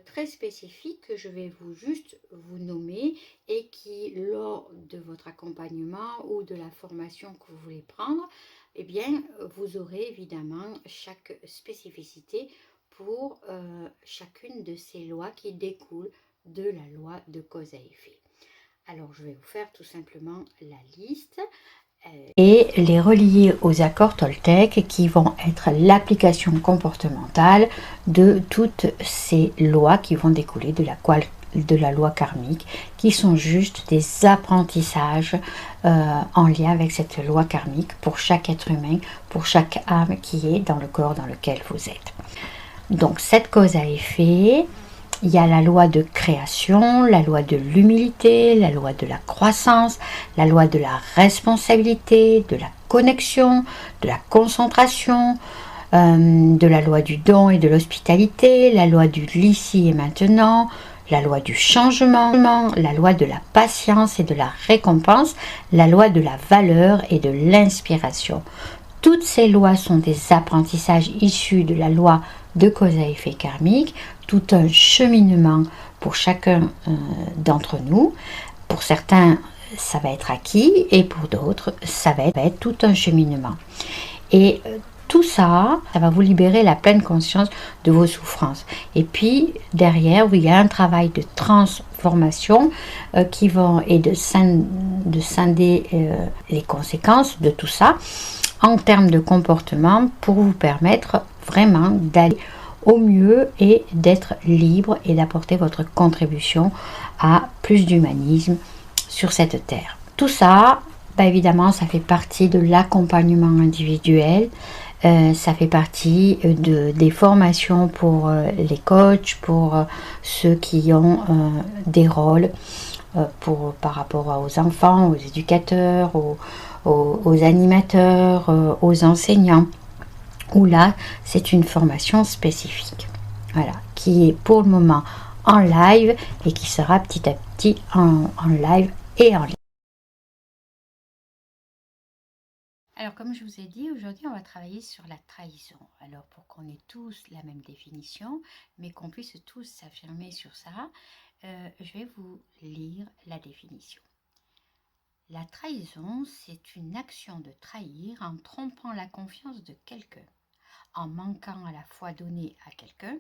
très spécifiques que je vais juste vous nommer et qui, lors de votre accompagnement ou de la formation que vous voulez prendre, eh bien, vous aurez évidemment chaque spécificité pour chacune de ces lois qui découlent de la loi de cause à effet. Alors, je vais vous faire tout simplement la liste et les relier aux accords Toltec qui vont être l'application comportementale de toutes ces lois qui vont découler de la loi karmique, qui sont juste des apprentissages en lien avec cette loi karmique pour chaque être humain, pour chaque âme qui est dans le corps dans lequel vous êtes. Donc cette cause à effet, il y a la loi de création, la loi de l'humilité, la loi de la croissance, la loi de la responsabilité, de la connexion, de la concentration, de la loi du don et de l'hospitalité, la loi du l'ici et maintenant, la loi du changement, la loi de la patience et de la récompense, la loi de la valeur et de l'inspiration. Toutes ces lois sont des apprentissages issus de la loi de cause à effet karmique, tout un cheminement pour chacun d'entre nous. Pour certains, ça va être acquis et pour d'autres, ça va être tout un cheminement. Et tout ça, ça va vous libérer la pleine conscience de vos souffrances. Et puis, derrière, il y a un travail de transformation qui va, et de scinder les conséquences de tout ça en termes de comportement pour vous permettre vraiment d'aller au mieux et d'être libre et d'apporter votre contribution à plus d'humanisme sur cette terre. Tout ça, évidemment, ça fait partie de l'accompagnement individuel, ça fait partie des formations pour les coachs, pour ceux qui ont des rôles par rapport aux enfants, aux éducateurs, aux animateurs, aux enseignants, où là, c'est une formation spécifique, voilà, qui est pour le moment en live et qui sera petit à petit en live et en ligne. Alors, comme je vous ai dit, aujourd'hui, on va travailler sur la trahison. Alors, pour qu'on ait tous la même définition, mais qu'on puisse tous s'affirmer sur ça, je vais vous lire la définition. La trahison, c'est une action de trahir en trompant la confiance de quelqu'un, en manquant à la foi donnée à quelqu'un,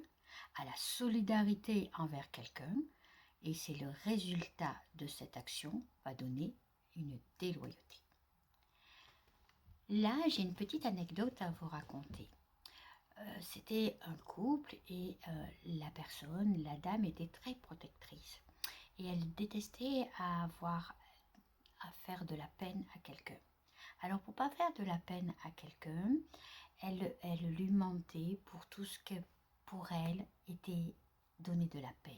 à la solidarité envers quelqu'un, et c'est le résultat de cette action va donner une déloyauté. Là, j'ai une petite anecdote à vous raconter. C'était un couple et la personne, la dame, était très protectrice et elle détestait avoir à faire de la peine à quelqu'un. Alors pour pas faire de la peine à quelqu'un, elle lui mentait pour tout ce que pour elle était donné de la peine.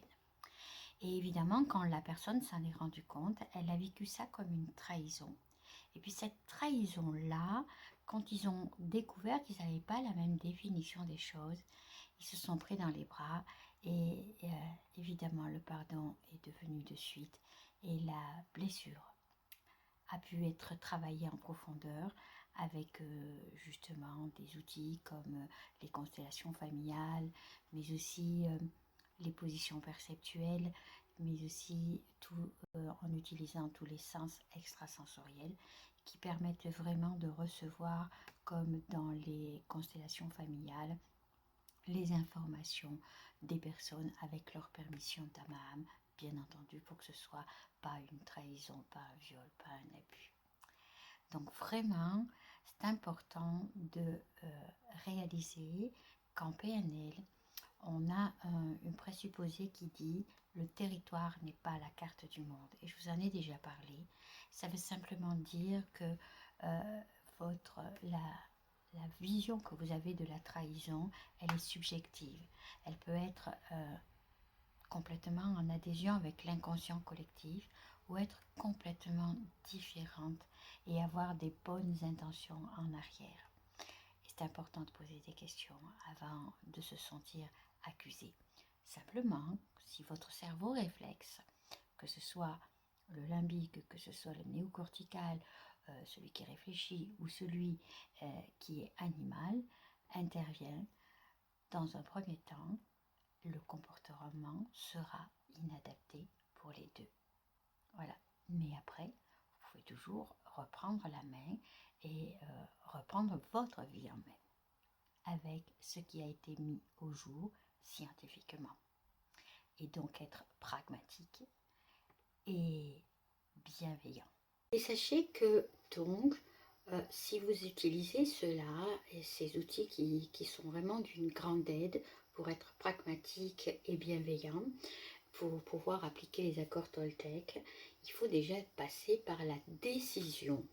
Et évidemment, quand la personne s'en est rendue compte, elle a vécu ça comme une trahison. Et puis cette trahison-là, quand ils ont découvert qu'ils n'avaient pas la même définition des choses, ils se sont pris dans les bras et évidemment le pardon est devenu de suite et la blessure a pu être travaillée en profondeur avec justement des outils comme les constellations familiales, mais aussi les positions perceptuelles, mais aussi en utilisant tous les sens extrasensoriels qui permettent vraiment de recevoir, comme dans les constellations familiales, les informations des personnes avec leur permission tamam, bien entendu, pour que ce soit pas une trahison, pas un viol, pas un abus. Donc vraiment, c'est important de réaliser qu'en PNL, on a une présupposée qui dit le territoire n'est pas la carte du monde. Et je vous en ai déjà parlé. Ça veut simplement dire que la vision que vous avez de la trahison, elle est subjective. Elle peut être complètement en adhésion avec l'inconscient collectif ou être complètement différente et avoir des bonnes intentions en arrière. Et c'est important de poser des questions avant de se sentir accusé. Simplement, si votre cerveau réflexe, que ce soit le limbique, que ce soit le néocortical, celui qui réfléchit ou celui qui est animal, intervient, dans un premier temps, le comportement sera inadapté pour les deux. Voilà. Mais après, vous pouvez toujours reprendre la main et reprendre votre vie en main avec ce qui a été mis au jour scientifiquement. Et donc être pragmatique et bienveillant. Et sachez que donc, si vous utilisez cela et ces outils qui sont vraiment d'une grande aide pour être pragmatique et bienveillant, pour pouvoir appliquer les accords Toltec, il faut déjà passer par la décision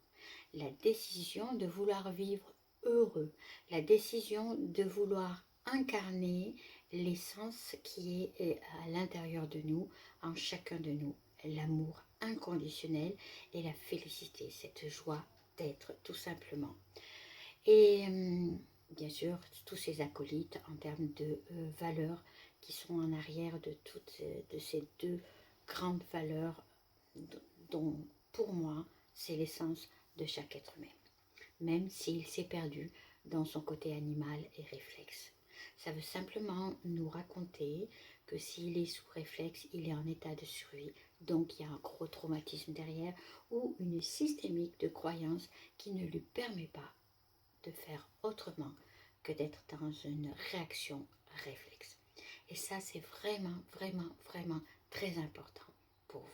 de vouloir vivre heureux, la décision de vouloir incarner l'essence qui est à l'intérieur de nous, en chacun de nous, l'amour inconditionnel et la félicité, cette joie d'être tout simplement. Et bien sûr, tous ces acolytes en termes de valeurs qui sont en arrière de toutes de ces deux grandes valeurs dont pour moi c'est l'essence de chaque être humain, même s'il s'est perdu dans son côté animal et réflexe. Ça veut simplement nous raconter que s'il est sous réflexe, il est en état de survie, donc il y a un gros traumatisme derrière ou une systémique de croyance qui ne lui permet pas de faire autrement que d'être dans une réaction réflexe. Et ça, c'est vraiment, vraiment, vraiment très important pour vous.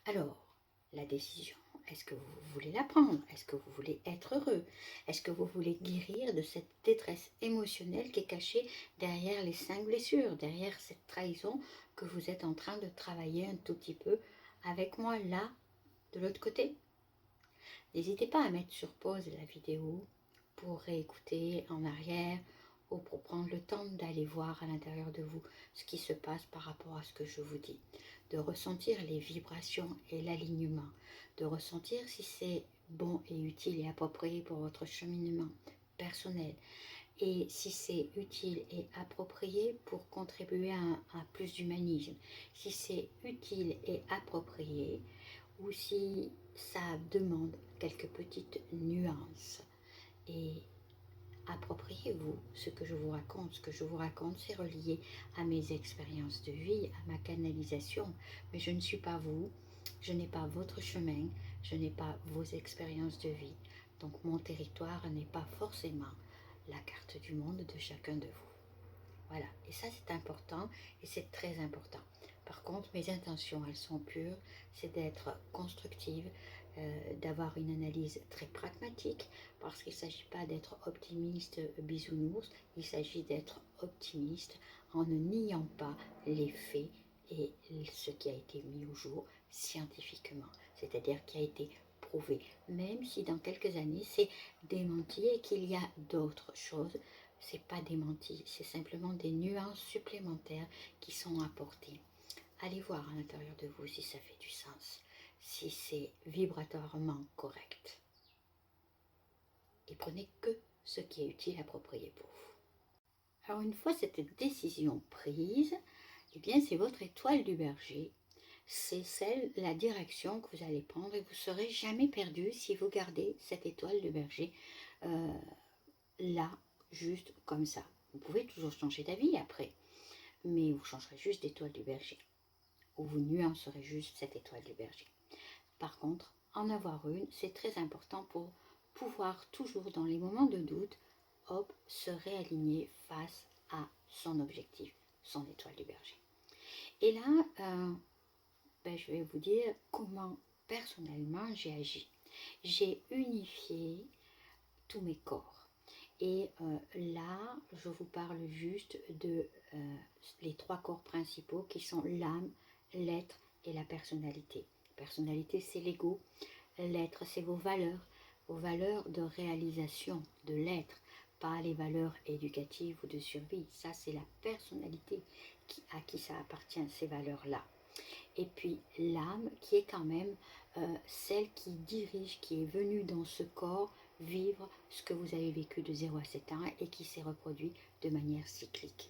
Alors, la décision, est-ce que vous voulez la prendre? Est-ce que vous voulez être heureux? Est-ce que vous voulez guérir de cette détresse émotionnelle qui est cachée derrière les 5 blessures, derrière cette trahison que vous êtes en train de travailler un tout petit peu avec moi là, de l'autre côté? N'hésitez pas à mettre sur pause la vidéo pour réécouter en arrière ou pour prendre le temps d'aller voir à l'intérieur de vous ce qui se passe par rapport à ce que je vous dis, de ressentir les vibrations et l'alignement, de ressentir si c'est bon et utile et approprié pour votre cheminement personnel et si c'est utile et approprié pour contribuer à plus d'humanisme, si c'est utile et approprié ou si ça demande quelques petites nuances. Et appropriez-vous ce que je vous raconte. Ce que je vous raconte, c'est relié à mes expériences de vie, à ma canalisation. Mais je ne suis pas vous, je n'ai pas votre chemin, je n'ai pas vos expériences de vie. Donc mon territoire n'est pas forcément la carte du monde de chacun de vous. Voilà, et ça c'est important et c'est très important. Par contre, mes intentions, elles sont pures, c'est d'être constructive, d'avoir une analyse très pragmatique, parce qu'il ne s'agit pas d'être optimiste bisounours, il s'agit d'être optimiste en ne niant pas les faits et ce qui a été mis au jour scientifiquement, c'est-à-dire qui a été prouvé, même si dans quelques années c'est démenti et qu'il y a d'autres choses. C'est pas démenti, c'est simplement des nuances supplémentaires qui sont apportées. Allez voir à l'intérieur de vous si ça fait du sens, si c'est vibratoirement correct. Et prenez que ce qui est utile et approprié pour vous. Alors une fois cette décision prise, eh bien c'est votre étoile du berger. C'est la direction que vous allez prendre et vous ne serez jamais perdu si vous gardez cette étoile du berger là, juste comme ça. Vous pouvez toujours changer d'avis après, mais vous changerez juste d'étoile du berger, ou vous nuancerez juste cette étoile du berger. Par contre, en avoir une, c'est très important pour pouvoir toujours, dans les moments de doute, hop, se réaligner face à son objectif, son étoile du berger. Et là, je vais vous dire comment personnellement j'ai agi. J'ai unifié tous mes corps. Et là, je vous parle juste de les 3 corps principaux qui sont l'âme, l'être et la personnalité. La personnalité, c'est l'ego. L'être, c'est vos valeurs de réalisation de l'être, pas les valeurs éducatives ou de survie. Ça, c'est la personnalité à qui ça appartient, ces valeurs-là. Et puis l'âme qui est quand même celle qui dirige, qui est venue dans ce corps vivre ce que vous avez vécu de 0 à 7 ans et qui s'est reproduit de manière cyclique.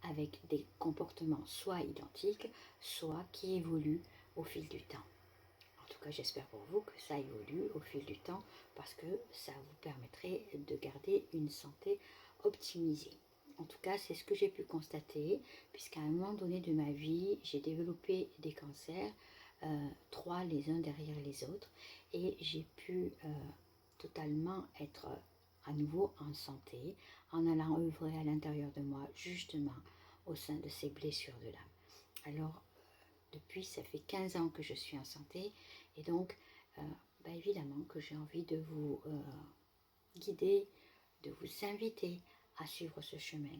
avec des comportements soit identiques, soit qui évoluent au fil du temps. En tout cas, j'espère pour vous que ça évolue au fil du temps parce que ça vous permettrait de garder une santé optimisée. En tout cas, c'est ce que j'ai pu constater, puisqu'à un moment donné de ma vie, j'ai développé des cancers, 3 les uns derrière les autres, et j'ai pu totalement être à nouveau en santé, en allant œuvrer à l'intérieur de moi, justement, au sein de ces blessures-là. Alors, depuis, ça fait 15 ans que je suis en santé, et donc, évidemment que j'ai envie de vous guider, de vous inviter à suivre ce chemin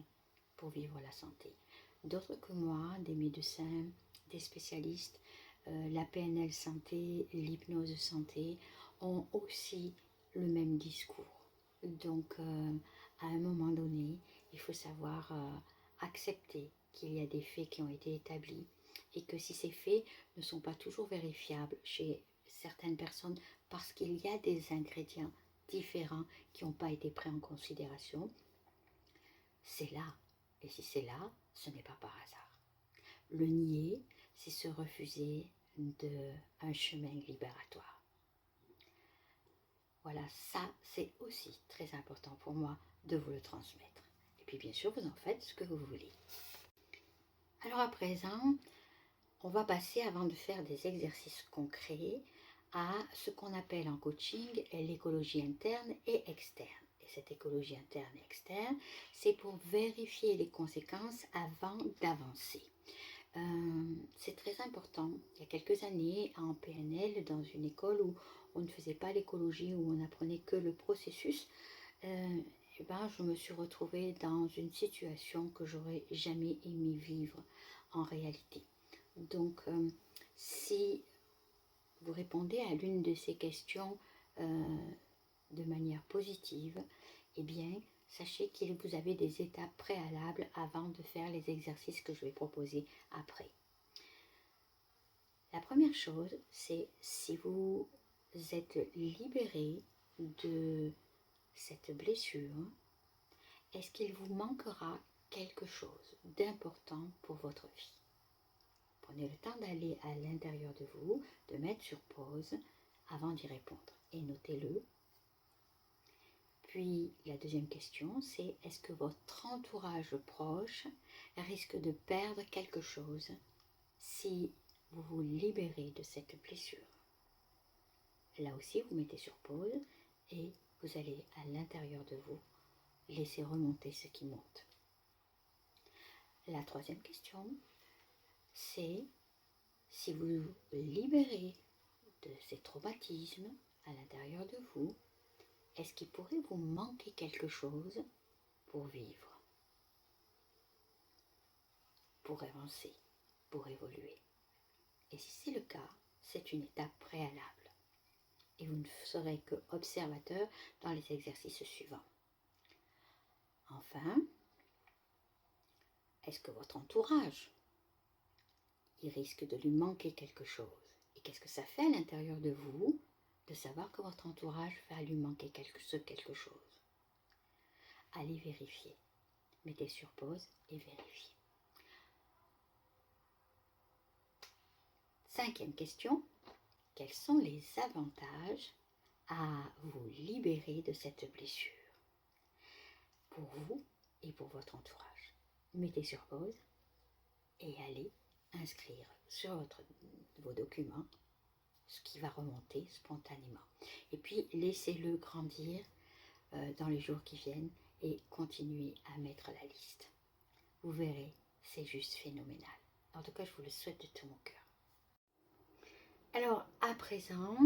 pour vivre la santé. D'autres que moi, des médecins, des spécialistes, la PNL santé, l'hypnose santé, ont aussi le même discours. Donc, à un moment donné, il faut savoir accepter qu'il y a des faits qui ont été établis et que si ces faits ne sont pas toujours vérifiables chez certaines personnes parce qu'il y a des ingrédients différents qui n'ont pas été pris en considération, c'est là. Et si c'est là, ce n'est pas par hasard. Le nier, c'est se refuser d'un chemin libératoire. Voilà, ça, c'est aussi très important pour moi de vous le transmettre. Et puis, bien sûr, vous en faites ce que vous voulez. Alors, à présent, on va passer, avant de faire des exercices concrets, à ce qu'on appelle en coaching l'écologie interne et externe. Et cette écologie interne et externe, c'est pour vérifier les conséquences avant d'avancer. C'est très important. Il y a quelques années, en PNL, dans une école où on ne faisait pas l'écologie, où on apprenait que le processus, je me suis retrouvée dans une situation que j'aurais jamais aimé vivre en réalité. Donc, si vous répondez à l'une de ces questions de manière positive, eh bien, sachez que vous avez des étapes préalables avant de faire les exercices que je vais proposer après. La première chose, c'est si vous êtes libéré de cette blessure, est-ce qu'il vous manquera quelque chose d'important pour votre vie? Prenez le temps d'aller à l'intérieur de vous, de mettre sur pause avant d'y répondre et notez-le. Puis la deuxième question, c'est est-ce que votre entourage proche risque de perdre quelque chose si vous vous libérez de cette blessure? Là aussi, vous mettez sur pause et vous allez à l'intérieur de vous laisser remonter ce qui monte. La troisième question, c'est si vous vous libérez de ces traumatismes à l'intérieur de vous, est-ce qu'il pourrait vous manquer quelque chose pour vivre, pour avancer, pour évoluer? Et si c'est le cas, c'est une étape préalable. Et vous ne serez que observateur dans les exercices suivants. Enfin, est-ce que votre entourage, il risque de lui manquer quelque chose? Et qu'est-ce que ça fait à l'intérieur de vous de savoir que votre entourage va lui manquer quelque chose? Allez vérifier. Mettez sur pause et vérifiez. Cinquième question, quels sont les avantages à vous libérer de cette blessure pour vous et pour votre entourage? Mettez sur pause et allez inscrire sur vos documents ce qui va remonter spontanément. Et puis laissez-le grandir dans les jours qui viennent et continuez à mettre la liste. Vous verrez, c'est juste phénoménal. En tout cas, je vous le souhaite de tout mon cœur. Alors, à présent,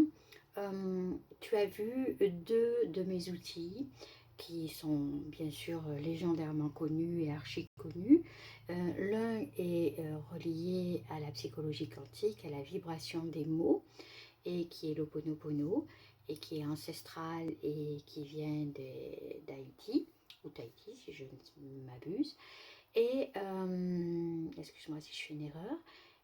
tu as vu 2 de mes outils qui sont bien sûr légendairement connus et archi connus. L'un est relié à la psychologie quantique, à la vibration des mots, et qui est l'Ho'oponopono, et qui est ancestral et qui vient d'Haïti, ou Tahiti si je ne m'abuse. Et, excuse-moi si je fais une erreur.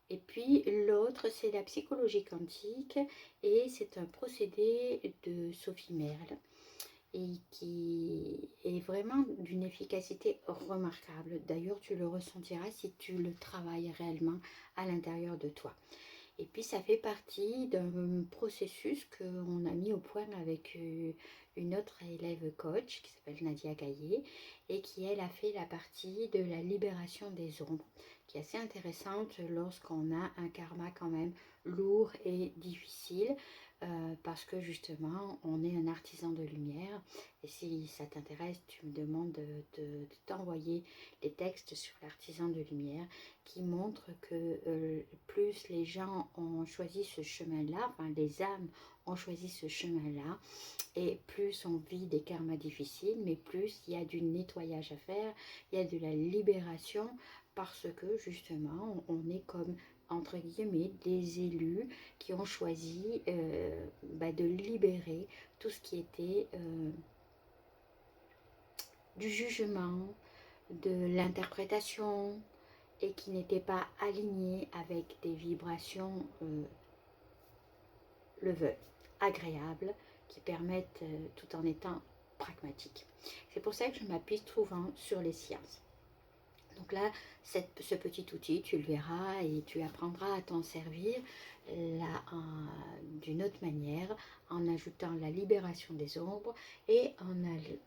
Et puis l'autre, c'est la psychologie quantique et c'est un procédé de Sophie Merle et qui est vraiment d'une efficacité remarquable. D'ailleurs, tu le ressentiras si tu le travailles réellement à l'intérieur de toi. Et puis ça fait partie d'un processus qu'on a mis au point avec une autre élève coach qui s'appelle Nadia Gaillet et qui elle a fait la partie de la libération des ombres, qui est assez intéressante lorsqu'on a un karma quand même lourd et difficile, parce que justement on est un artisan de lumière. Et si ça t'intéresse, tu me demandes de t'envoyer les textes sur l'artisan de lumière qui montrent que plus les gens ont choisi ce chemin-là, enfin les âmes ont choisi ce chemin-là, et plus on vit des karmas difficiles, mais plus il y a du nettoyage à faire, il y a de la libération, parce que justement on est comme entre guillemets des élus qui ont choisi de libérer tout ce qui était du jugement, de l'interprétation, et qui n'était pas aligné avec des vibrations le veulent, agréables, qui permettent tout en étant pragmatiques. C'est pour ça que je m'appuie souvent sur les sciences. Donc là, ce petit outil, tu le verras et tu apprendras à t'en servir d'une autre manière, en ajoutant la libération des ombres et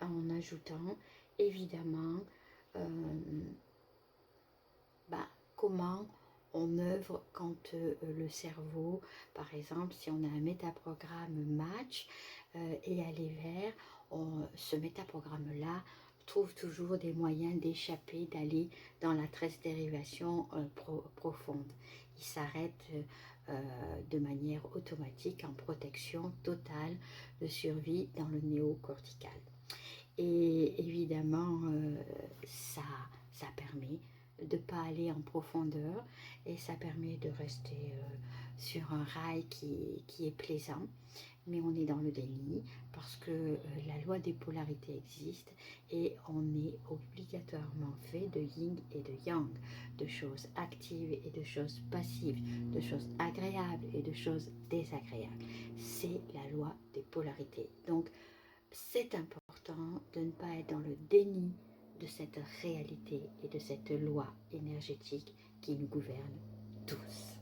en ajoutant évidemment comment on œuvre quand le cerveau, par exemple, si on a un métaprogramme match et aller vers, ce métaprogramme-là trouve toujours des moyens d'échapper, d'aller dans la transdérivation profonde. Il s'arrête de manière automatique en protection totale de survie dans le néocortical. Et évidemment, ça permet de ne pas aller en profondeur et ça permet de rester sur un rail qui est plaisant, mais on est dans le déni parce que la loi des polarités existe et on est obligatoirement fait de yin et de yang, de choses actives et de choses passives, de choses agréables et de choses désagréables. C'est la loi des polarités. Donc c'est important de ne pas être dans le déni de cette réalité et de cette loi énergétique qui nous gouverne tous.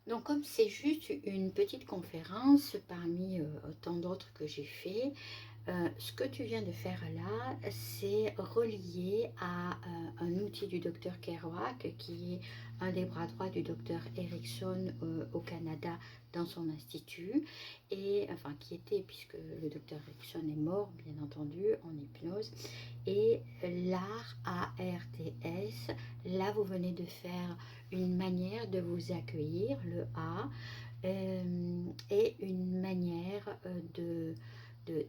Donc comme c'est juste une petite conférence parmi tant d'autres que j'ai fait, ce que tu viens de faire là, c'est relié à un outil du docteur Kerouac, qui est un des bras droits du docteur Erickson au Canada dans son institut, et enfin qui était, puisque le docteur Erickson est mort, bien entendu, en hypnose, et l'art ARTS, là vous venez de faire une manière de vous accueillir, le A, et une manière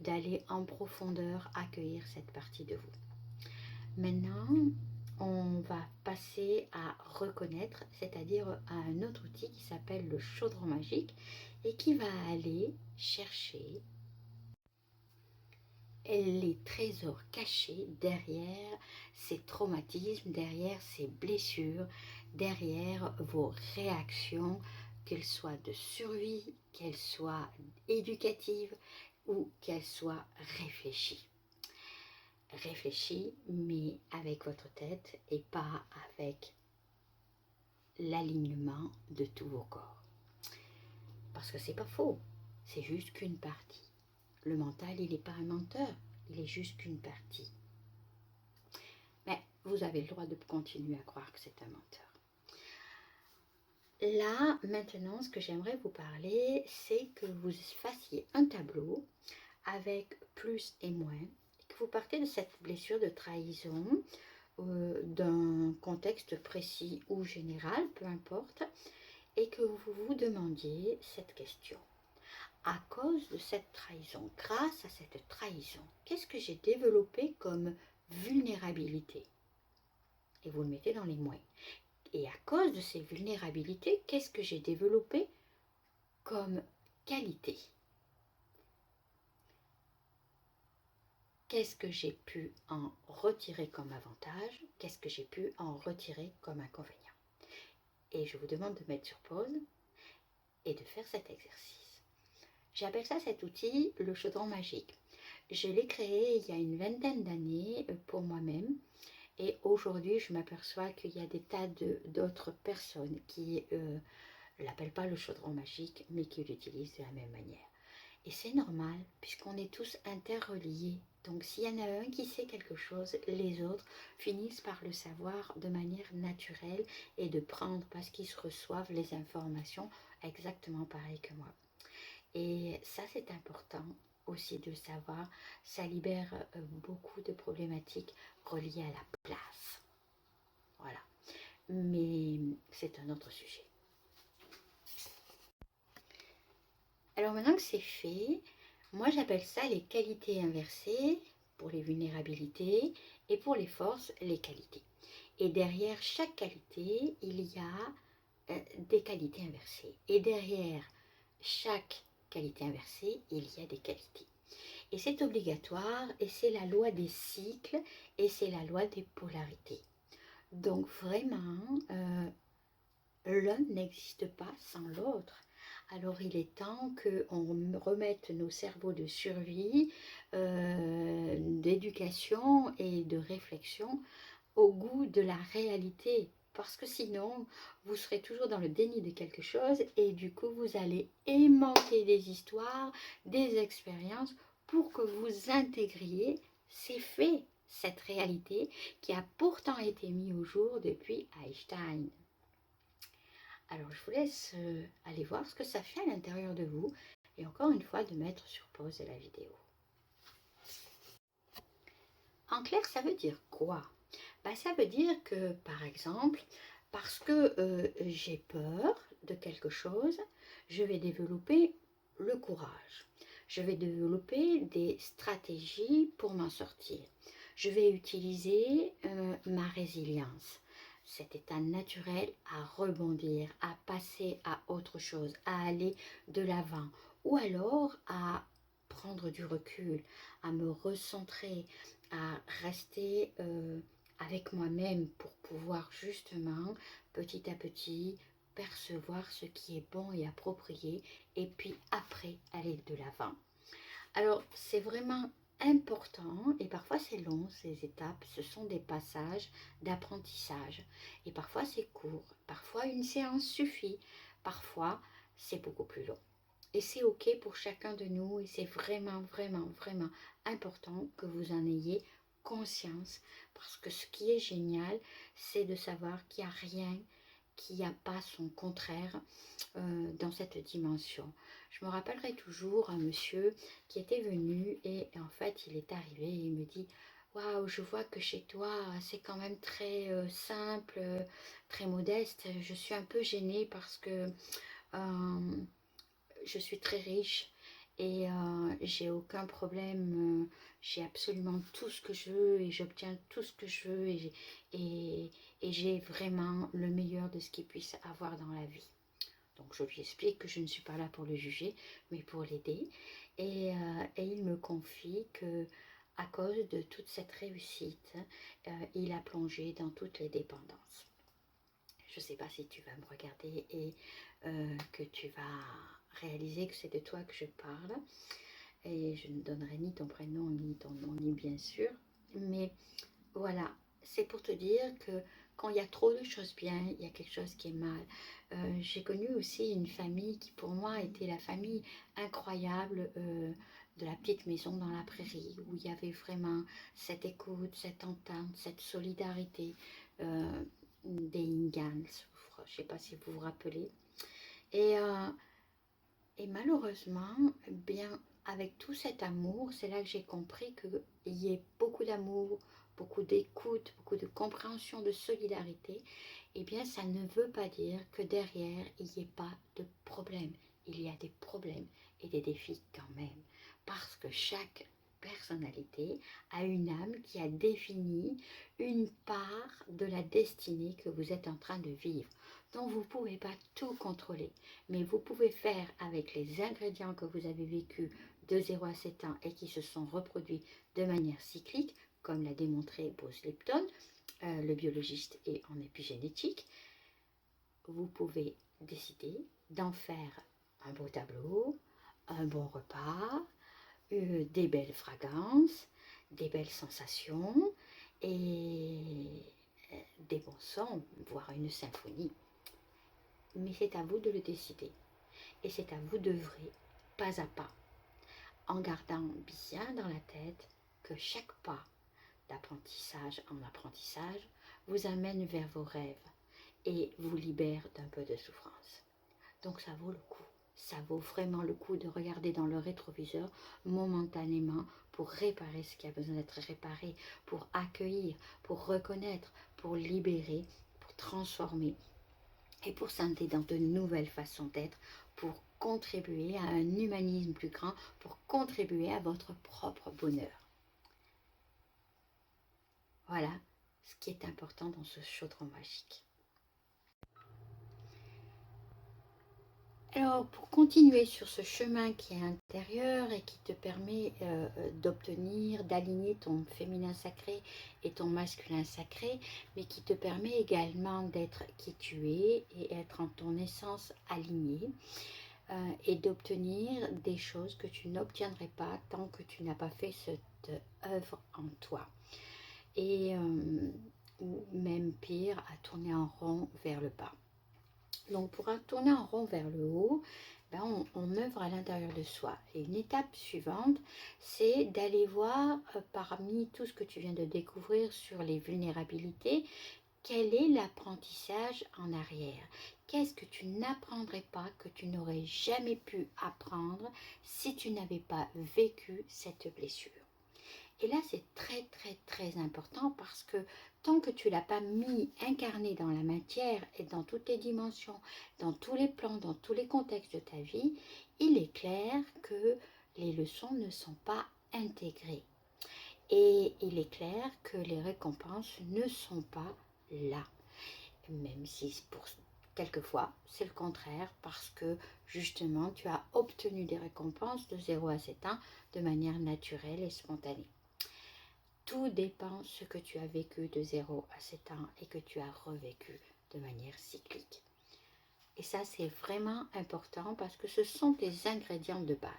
d'aller en profondeur accueillir cette partie de vous. Maintenant, on va passer à reconnaître, c'est-à-dire à un autre outil qui s'appelle le chaudron magique et qui va aller chercher les trésors cachés derrière ces traumatismes, derrière ces blessures, derrière vos réactions, qu'elles soient de survie, qu'elles soient éducatives ou qu'elles soient réfléchies. Réfléchies, mais avec votre tête et pas avec l'alignement de tous vos corps. Parce que c'est pas faux, c'est juste qu'une partie. Le mental, il n'est pas un menteur, il est juste qu'une partie. Mais vous avez le droit de continuer à croire que c'est un menteur. Là, maintenant, ce que j'aimerais vous parler, c'est que vous fassiez un tableau avec plus et moins, et que vous partez de cette blessure de trahison, d'un contexte précis ou général, peu importe, et que vous vous demandiez cette question. À cause de cette trahison, grâce à cette trahison, qu'est-ce que j'ai développé comme vulnérabilité? Et vous le mettez dans les moins. Et à cause de ces vulnérabilités, qu'est-ce que j'ai développé comme qualité? Qu'est-ce que j'ai pu en retirer comme avantage? Qu'est-ce que j'ai pu en retirer comme inconvénient? Et je vous demande de mettre sur pause et de faire cet exercice. J'appelle ça, cet outil, le chaudron magique. Je l'ai créé il y a une vingtaine d'années pour moi-même. Et aujourd'hui, je m'aperçois qu'il y a des tas d'autres personnes qui ne l'appellent pas le chaudron magique, mais qui l'utilisent de la même manière. Et c'est normal, puisqu'on est tous interreliés. Donc s'il y en a un qui sait quelque chose, les autres finissent par le savoir de manière naturelle et de prendre, parce qu'ils se reçoivent les informations exactement pareil que moi. Et ça, c'est important aussi de savoir. Ça libère beaucoup de problématiques reliées à la place. Voilà. Mais c'est un autre sujet. Alors maintenant que c'est fait, moi j'appelle ça les qualités inversées pour les vulnérabilités et pour les forces, les qualités. Et derrière chaque qualité, il y a des qualités inversées. Et derrière chaque qualité inversée, il y a des qualités. Et c'est obligatoire, et c'est la loi des cycles, et c'est la loi des polarités. Donc vraiment, l'un n'existe pas sans l'autre. Alors il est temps qu'on remette nos cerveaux de survie, d'éducation et de réflexion au goût de la réalité. Parce que sinon, vous serez toujours dans le déni de quelque chose et du coup, vous allez aimanter des histoires, des expériences pour que vous intégriez ces faits, cette réalité qui a pourtant été mise au jour depuis Einstein. Alors je vous laisse aller voir ce que ça fait à l'intérieur de vous et encore une fois de mettre sur pause la vidéo. En clair, ça veut dire quoi? Ça veut dire que par exemple, parce que j'ai peur de quelque chose, je vais développer le courage. Je vais développer des stratégies pour m'en sortir. Je vais utiliser ma résilience, cet état naturel à rebondir, à passer à autre chose, à aller de l'avant, ou alors à prendre du recul, à me recentrer, à rester avec moi-même pour pouvoir justement petit à petit percevoir ce qui est bon et approprié et puis après aller de l'avant. Alors c'est vraiment important et parfois c'est long ces étapes, ce sont des passages d'apprentissage et parfois c'est court, parfois une séance suffit, parfois c'est beaucoup plus long. Et c'est ok pour chacun de nous et c'est vraiment important que vous en ayez conscience parce que ce qui est génial c'est de savoir qu'il n'y a rien qui n'a pas son contraire dans cette dimension. Je me rappellerai toujours un monsieur qui était venu et en fait il est arrivé et il me dit waouh, je vois que chez toi c'est quand même très simple, très modeste. Je suis un peu gênée parce que je suis très riche et j'ai aucun problème, j'ai absolument tout ce que je veux et j'obtiens tout ce que je veux et j'ai vraiment le meilleur de ce qu'il puisse avoir dans la vie. Donc je lui explique que je ne suis pas là pour le juger, mais pour l'aider. Et il me confie que à cause de toute cette réussite, il a plongé dans toutes les dépendances. Je ne sais pas si tu vas me regarder et que tu vas réaliser que c'est de toi que je parle. Et je ne donnerai ni ton prénom, ni ton nom, ni bien sûr. Mais voilà, c'est pour te dire que quand il y a trop de choses bien, il y a quelque chose qui est mal. J'ai connu aussi une famille qui pour moi était la famille incroyable de la petite maison dans la prairie, où il y avait vraiment cette écoute, cette entente, cette solidarité des Ingans. Je ne sais pas si vous vous rappelez. Et, et malheureusement, bien, avec tout cet amour, c'est là que j'ai compris qu'il y ait beaucoup d'amour, beaucoup d'écoute, beaucoup de compréhension, de solidarité. Eh bien, ça ne veut pas dire que derrière, il n'y ait pas de problème. Il y a des problèmes et des défis quand même. Parce que chaque personnalité a une âme qui a défini une part de la destinée que vous êtes en train de vivre. Donc vous ne pouvez pas tout contrôler, mais vous pouvez faire avec les ingrédients que vous avez vécus de 0 à 7 ans et qui se sont reproduits de manière cyclique, comme l'a démontré Bruce Lipton, le biologiste et en épigénétique. Vous pouvez décider d'en faire un beau tableau, un bon repas, des belles fragrances, des belles sensations et des bons sons, voire une symphonie. Mais c'est à vous de le décider et c'est à vous d'œuvrer pas à pas en gardant bien dans la tête que chaque pas d'apprentissage en apprentissage vous amène vers vos rêves et vous libère d'un peu de souffrance. Donc ça vaut le coup. Ça vaut vraiment le coup de regarder dans le rétroviseur momentanément pour réparer ce qui a besoin d'être réparé, pour accueillir, pour reconnaître, pour libérer, pour transformer et pour scinder dans de nouvelles façons d'être, pour contribuer à un humanisme plus grand, pour contribuer à votre propre bonheur. Voilà ce qui est important dans ce chaudron magique. Alors, pour continuer sur ce chemin qui est intérieur et qui te permet d'obtenir, d'aligner ton féminin sacré et ton masculin sacré, mais qui te permet également d'être qui tu es et être en ton essence alignée et d'obtenir des choses que tu n'obtiendrais pas tant que tu n'as pas fait cette œuvre en toi. Et ou même pire, à tourner en rond vers le bas. Donc pour tourner en rond vers le haut, on œuvre à l'intérieur de soi. Et une étape suivante, c'est d'aller voir parmi tout ce que tu viens de découvrir sur les vulnérabilités, quel est l'apprentissage en arrière? Qu'est-ce que tu n'apprendrais pas, que tu n'aurais jamais pu apprendre si tu n'avais pas vécu cette blessure? Et là, c'est très, très, très important parce que tant que tu ne l'as pas mis, incarné dans la matière et dans toutes les dimensions, dans tous les plans, dans tous les contextes de ta vie, il est clair que les leçons ne sont pas intégrées. Et il est clair que les récompenses ne sont pas là. Même si pour quelquefois, c'est le contraire parce que justement, tu as obtenu des récompenses de 0 à 7 ans de manière naturelle et spontanée. Tout dépend ce que tu as vécu de 0 à 7 ans et que tu as revécu de manière cyclique. Et ça, c'est vraiment important parce que ce sont tes ingrédients de base.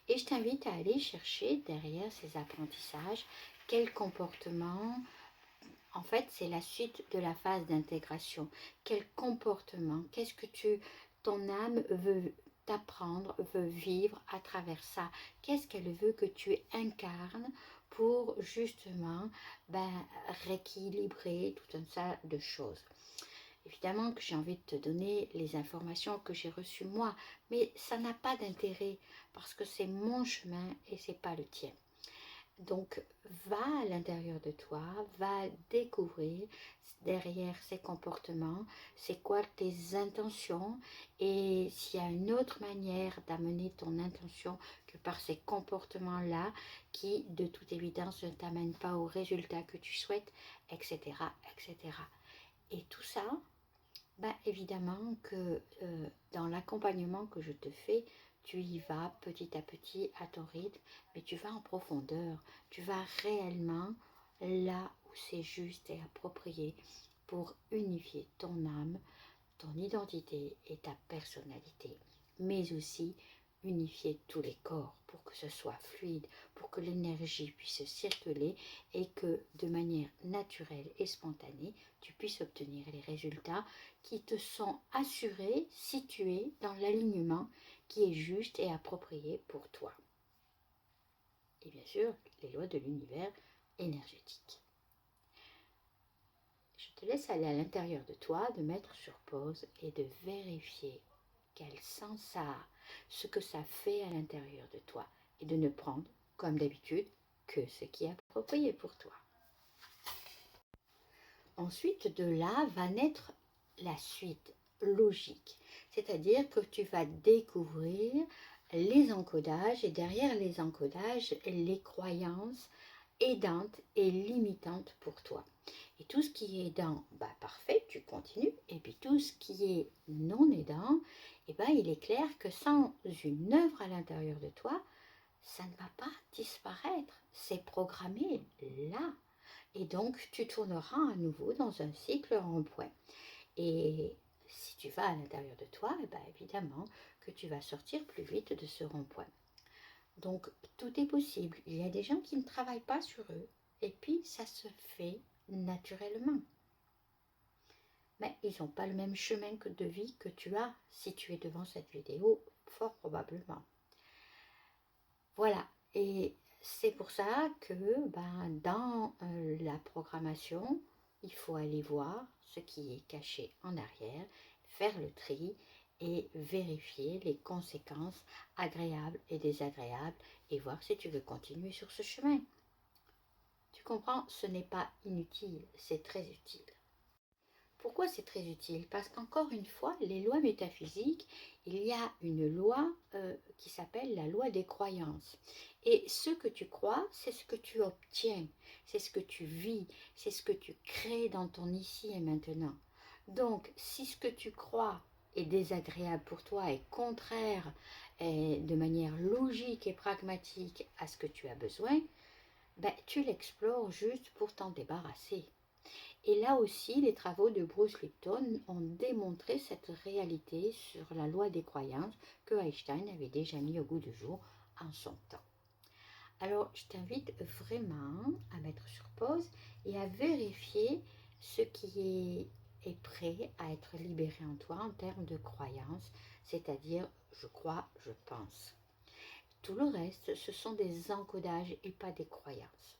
Et je t'invite à aller chercher derrière ces apprentissages quel comportement. En fait, c'est la suite de la phase d'intégration. Quel comportement, qu'est-ce que ton âme veut t'apprendre, veut vivre à travers ça? Qu'est-ce qu'elle veut que tu incarnes pour justement rééquilibrer tout un tas de choses? Évidemment que j'ai envie de te donner les informations que j'ai reçues moi, mais ça n'a pas d'intérêt parce que c'est mon chemin et c'est pas le tien. Donc, va à l'intérieur de toi, va découvrir derrière ces comportements, c'est quoi tes intentions et s'il y a une autre manière d'amener ton intention que par ces comportements-là qui, de toute évidence, ne t'amènent pas au résultat que tu souhaites, etc., etc. Et tout ça, évidemment que dans l'accompagnement que je te fais, tu y vas petit à petit à ton rythme, mais tu vas en profondeur, tu vas réellement là où c'est juste et approprié pour unifier ton âme, ton identité et ta personnalité, mais aussi unifier tous les corps pour que ce soit fluide, pour que l'énergie puisse circuler et que de manière naturelle et spontanée, tu puisses obtenir les résultats qui te sont assurés si tu es dans l'alignement qui est juste et approprié pour toi. Et bien sûr, les lois de l'univers énergétique. Je te laisse aller à l'intérieur de toi, de mettre sur pause et de vérifier quel sens ça a, ce que ça fait à l'intérieur de toi et de ne prendre, comme d'habitude, que ce qui est approprié pour toi. Ensuite, de là va naître la suite logique, c'est-à-dire que tu vas découvrir les encodages et derrière les encodages, les croyances aidantes et limitantes pour toi. Et tout ce qui est aidant, parfait, tu continues. Et puis tout ce qui est non aidant, il est clair que sans une œuvre à l'intérieur de toi, ça ne va pas disparaître. C'est programmé là. Et donc, tu tourneras à nouveau dans un cycle rond-point. Et si tu vas à l'intérieur de toi, eh ben, évidemment que tu vas sortir plus vite de ce rond-point. Donc, tout est possible. Il y a des gens qui ne travaillent pas sur eux, et puis ça se fait naturellement. Mais ils n'ont pas le même chemin de vie que tu as si tu es devant cette vidéo, fort probablement. Voilà, et c'est pour ça que dans la programmation, il faut aller voir ce qui est caché en arrière, faire le tri et vérifier les conséquences agréables et désagréables et voir si tu veux continuer sur ce chemin. Tu comprends, ce n'est pas inutile, c'est très utile. Pourquoi c'est très utile? Parce qu'encore une fois, les lois métaphysiques, il y a une loi qui s'appelle la loi des croyances. Et ce que tu crois, c'est ce que tu obtiens, c'est ce que tu vis, c'est ce que tu crées dans ton ici et maintenant. Donc, si ce que tu crois est désagréable pour toi, est contraire de manière logique et pragmatique à ce que tu as besoin, tu l'explores juste pour t'en débarrasser. Et là aussi, les travaux de Bruce Lipton ont démontré cette réalité sur la loi des croyances que Einstein avait déjà mis au goût du jour en son temps. Alors, je t'invite vraiment à mettre sur pause et à vérifier ce qui est prêt à être libéré en toi en termes de croyances, c'est-à-dire je crois, je pense. Tout le reste, ce sont des encodages et pas des croyances.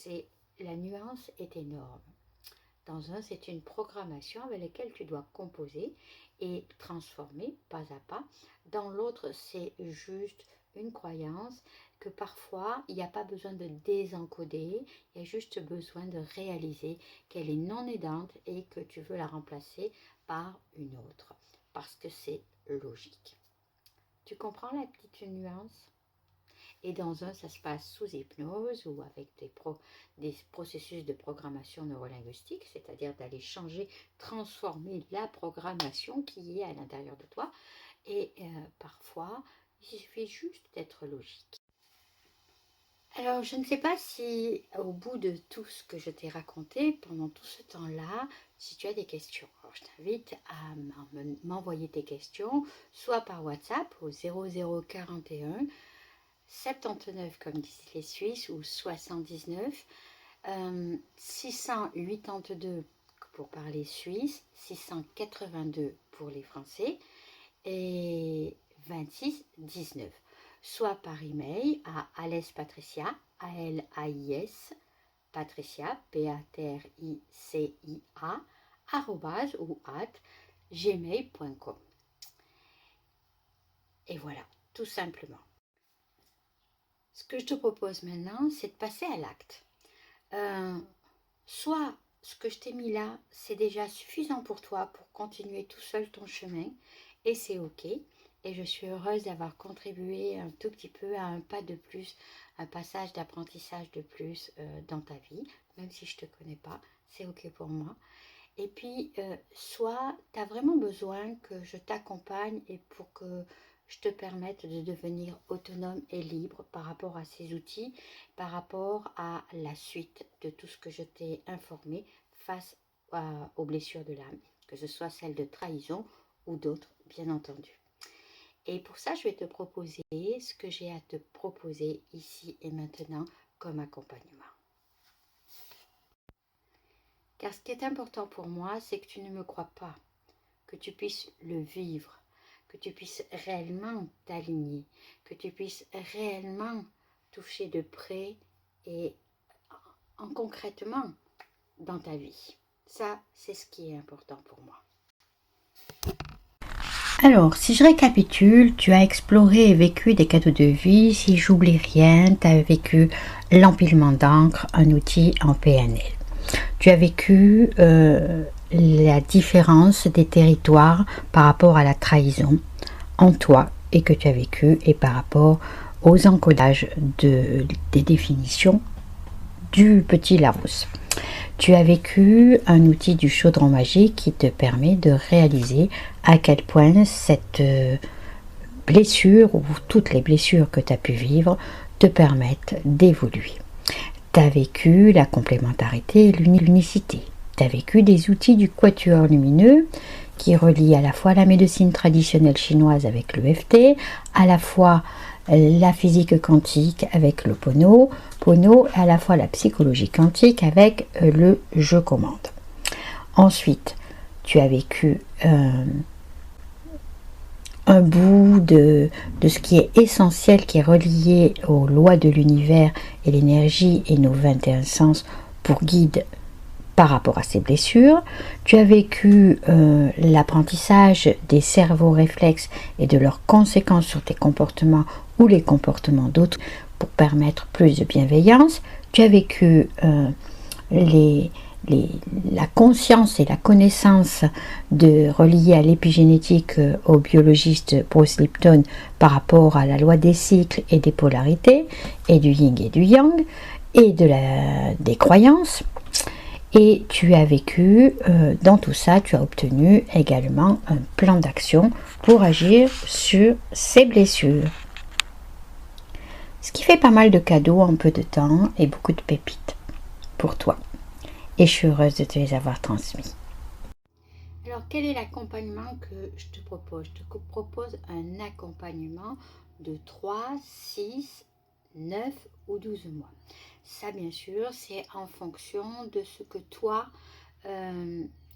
Et la nuance est énorme. Dans un, c'est une programmation avec laquelle tu dois composer et transformer pas à pas. Dans l'autre, c'est juste une croyance que parfois, il n'y a pas besoin de désencoder, il y a juste besoin de réaliser qu'elle est non aidante et que tu veux la remplacer par une autre, parce que c'est logique. Tu comprends la petite nuance ? Et dans un, ça se passe sous hypnose ou avec des processus de programmation neurolinguistique, c'est-à-dire d'aller changer, transformer la programmation qui est à l'intérieur de toi. Et parfois, il suffit juste d'être logique. Alors, je ne sais pas si au bout de tout ce que je t'ai raconté pendant tout ce temps-là, si tu as des questions. Alors, je t'invite à m'envoyer tes questions, soit par WhatsApp au 0041 79 comme disent les Suisses ou 79 682 pour parler suisse, 682 pour les Français et 26 19, soit par email à Alais Patricia, A-L-A-I-S Patricia, P-A-T-R-I-C-I-A ou @gmail.com. Et voilà, tout simplement. Ce que je te propose maintenant, c'est de passer à l'acte. Soit ce que je t'ai mis là, c'est déjà suffisant pour toi pour continuer tout seul ton chemin, et c'est ok. Et je suis heureuse d'avoir contribué un tout petit peu à un pas de plus, un passage d'apprentissage de plus dans ta vie, même si je ne te connais pas, c'est ok pour moi. Et puis, soit tu as vraiment besoin que je t'accompagne et pour que je te permette de devenir autonome et libre par rapport à ces outils, par rapport à la suite de tout ce que je t'ai informé face aux blessures de l'âme, que ce soit celles de trahison ou d'autres, bien entendu. Et pour ça, je vais te proposer ce que j'ai à te proposer ici et maintenant comme accompagnement. Car ce qui est important pour moi, c'est que tu ne me crois pas, que tu puisses le vivre, que tu puisses réellement t'aligner, que tu puisses réellement toucher de près et en concrètement dans ta vie. Ça, c'est ce qui est important pour moi. Alors, si je récapitule, tu as exploré et vécu des cadeaux de vie. Si j'oublie rien, tu as vécu l'empilement d'encre, un outil en PNL. Tu as vécu la différence des territoires par rapport à la trahison en toi et que tu as vécu et par rapport aux encodages des définitions du petit Larousse. Tu as vécu un outil du chaudron magique qui te permet de réaliser à quel point cette blessure ou toutes les blessures que tu as pu vivre te permettent d'évoluer. Tu as vécu la complémentarité et l'unicité. Tu as vécu des outils du quatuor lumineux qui relient à la fois la médecine traditionnelle chinoise avec l'EFT, à la fois la physique quantique avec le Pono, et à la fois la psychologie quantique avec le je commande. Ensuite, tu as vécu un bout de ce qui est essentiel, qui est relié aux lois de l'univers et l'énergie et nos 21 sens pour guide par rapport à ces blessures. Tu as vécu l'apprentissage des cerveaux réflexes et de leurs conséquences sur tes comportements ou les comportements d'autres pour permettre plus de bienveillance. Tu as vécu la conscience et la connaissance reliée à l'épigénétique au biologiste Bruce Lipton par rapport à la loi des cycles et des polarités, et du yin et du yang, et des croyances. Et tu as vécu, dans tout ça, tu as obtenu également un plan d'action pour agir sur ces blessures. Ce qui fait pas mal de cadeaux en peu de temps et beaucoup de pépites pour toi. Et je suis heureuse de te les avoir transmis. Alors, quel est l'accompagnement que je te propose? Je te propose un accompagnement de 3, 6, 9 ou 12 mois. Ça, bien sûr, c'est en fonction de ce que toi,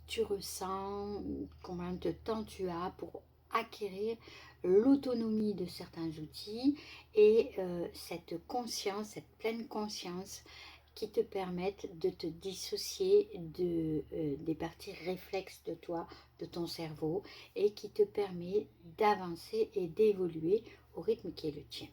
tu ressens, combien de temps tu as pour acquérir l'autonomie de certains outils et cette conscience, cette pleine conscience qui te permettent de te dissocier des parties réflexes de toi, de ton cerveau, et qui te permet d'avancer et d'évoluer au rythme qui est le tien.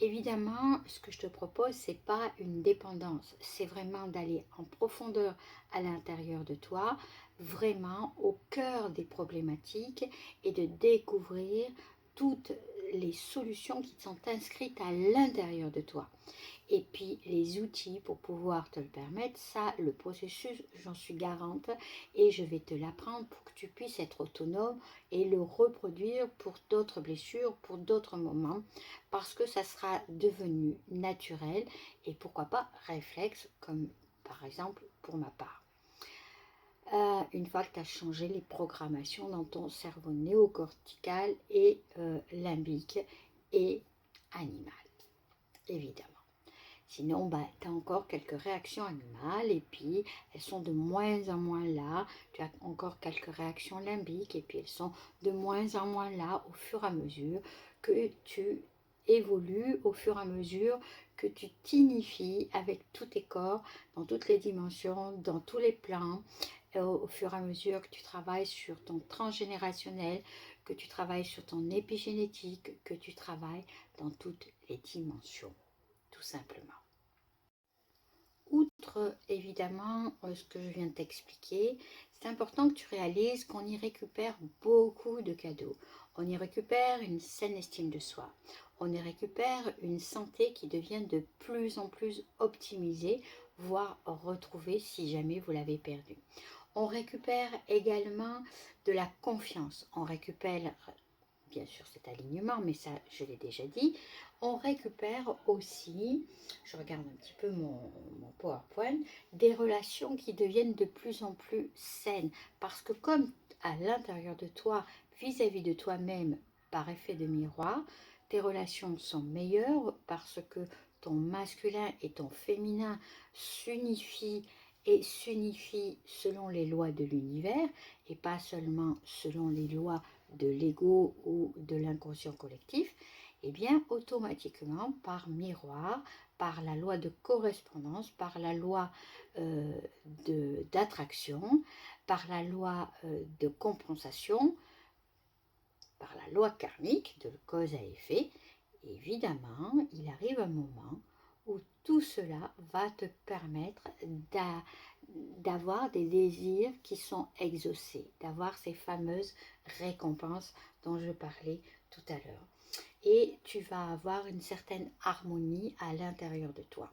Évidemment, ce que je te propose, c'est pas une dépendance, c'est vraiment d'aller en profondeur à l'intérieur de toi, vraiment au cœur des problématiques et de découvrir toutes les solutions qui sont inscrites à l'intérieur de toi. Et puis les outils pour pouvoir te le permettre, ça, le processus, j'en suis garante et je vais te l'apprendre pour que tu puisses être autonome et le reproduire pour d'autres blessures, pour d'autres moments, parce que ça sera devenu naturel et pourquoi pas réflexe, comme par exemple pour ma part. Une fois que tu as changé les programmations dans ton cerveau néocortical et limbique et animal, évidemment. Sinon, tu as encore quelques réactions animales et puis elles sont de moins en moins là. Tu as encore quelques réactions limbiques et puis elles sont de moins en moins là au fur et à mesure que tu évolues, au fur et à mesure que tu t'inifies avec tous tes corps, dans toutes les dimensions, dans tous les plans, au fur et à mesure que tu travailles sur ton transgénérationnel, que tu travailles sur ton épigénétique, que tu travailles dans toutes les dimensions, tout simplement. Outre évidemment ce que je viens de t'expliquer, c'est important que tu réalises qu'on y récupère beaucoup de cadeaux. On y récupère une saine estime de soi. On y récupère une santé qui devient de plus en plus optimisée, voire retrouvée si jamais vous l'avez perdue. On récupère également de la confiance. On récupère bien sûr cet alignement, mais ça je l'ai déjà dit. On récupère aussi, je regarde un petit peu mon PowerPoint, des relations qui deviennent de plus en plus saines. Parce que comme à l'intérieur de toi, vis-à-vis de toi-même, par effet de miroir, tes relations sont meilleures parce que ton masculin et ton féminin s'unifient et s'unifient selon les lois de l'univers et pas seulement selon les lois de l'ego ou de l'inconscient collectif, et bien automatiquement par miroir, par la loi de correspondance, par la loi d'attraction, par la loi de compensation, par la loi karmique de cause à effet, évidemment, il arrive un moment où tout cela va te permettre d'avoir des désirs qui sont exaucés, d'avoir ces fameuses récompenses dont je parlais tout à l'heure. Et tu vas avoir une certaine harmonie à l'intérieur de toi.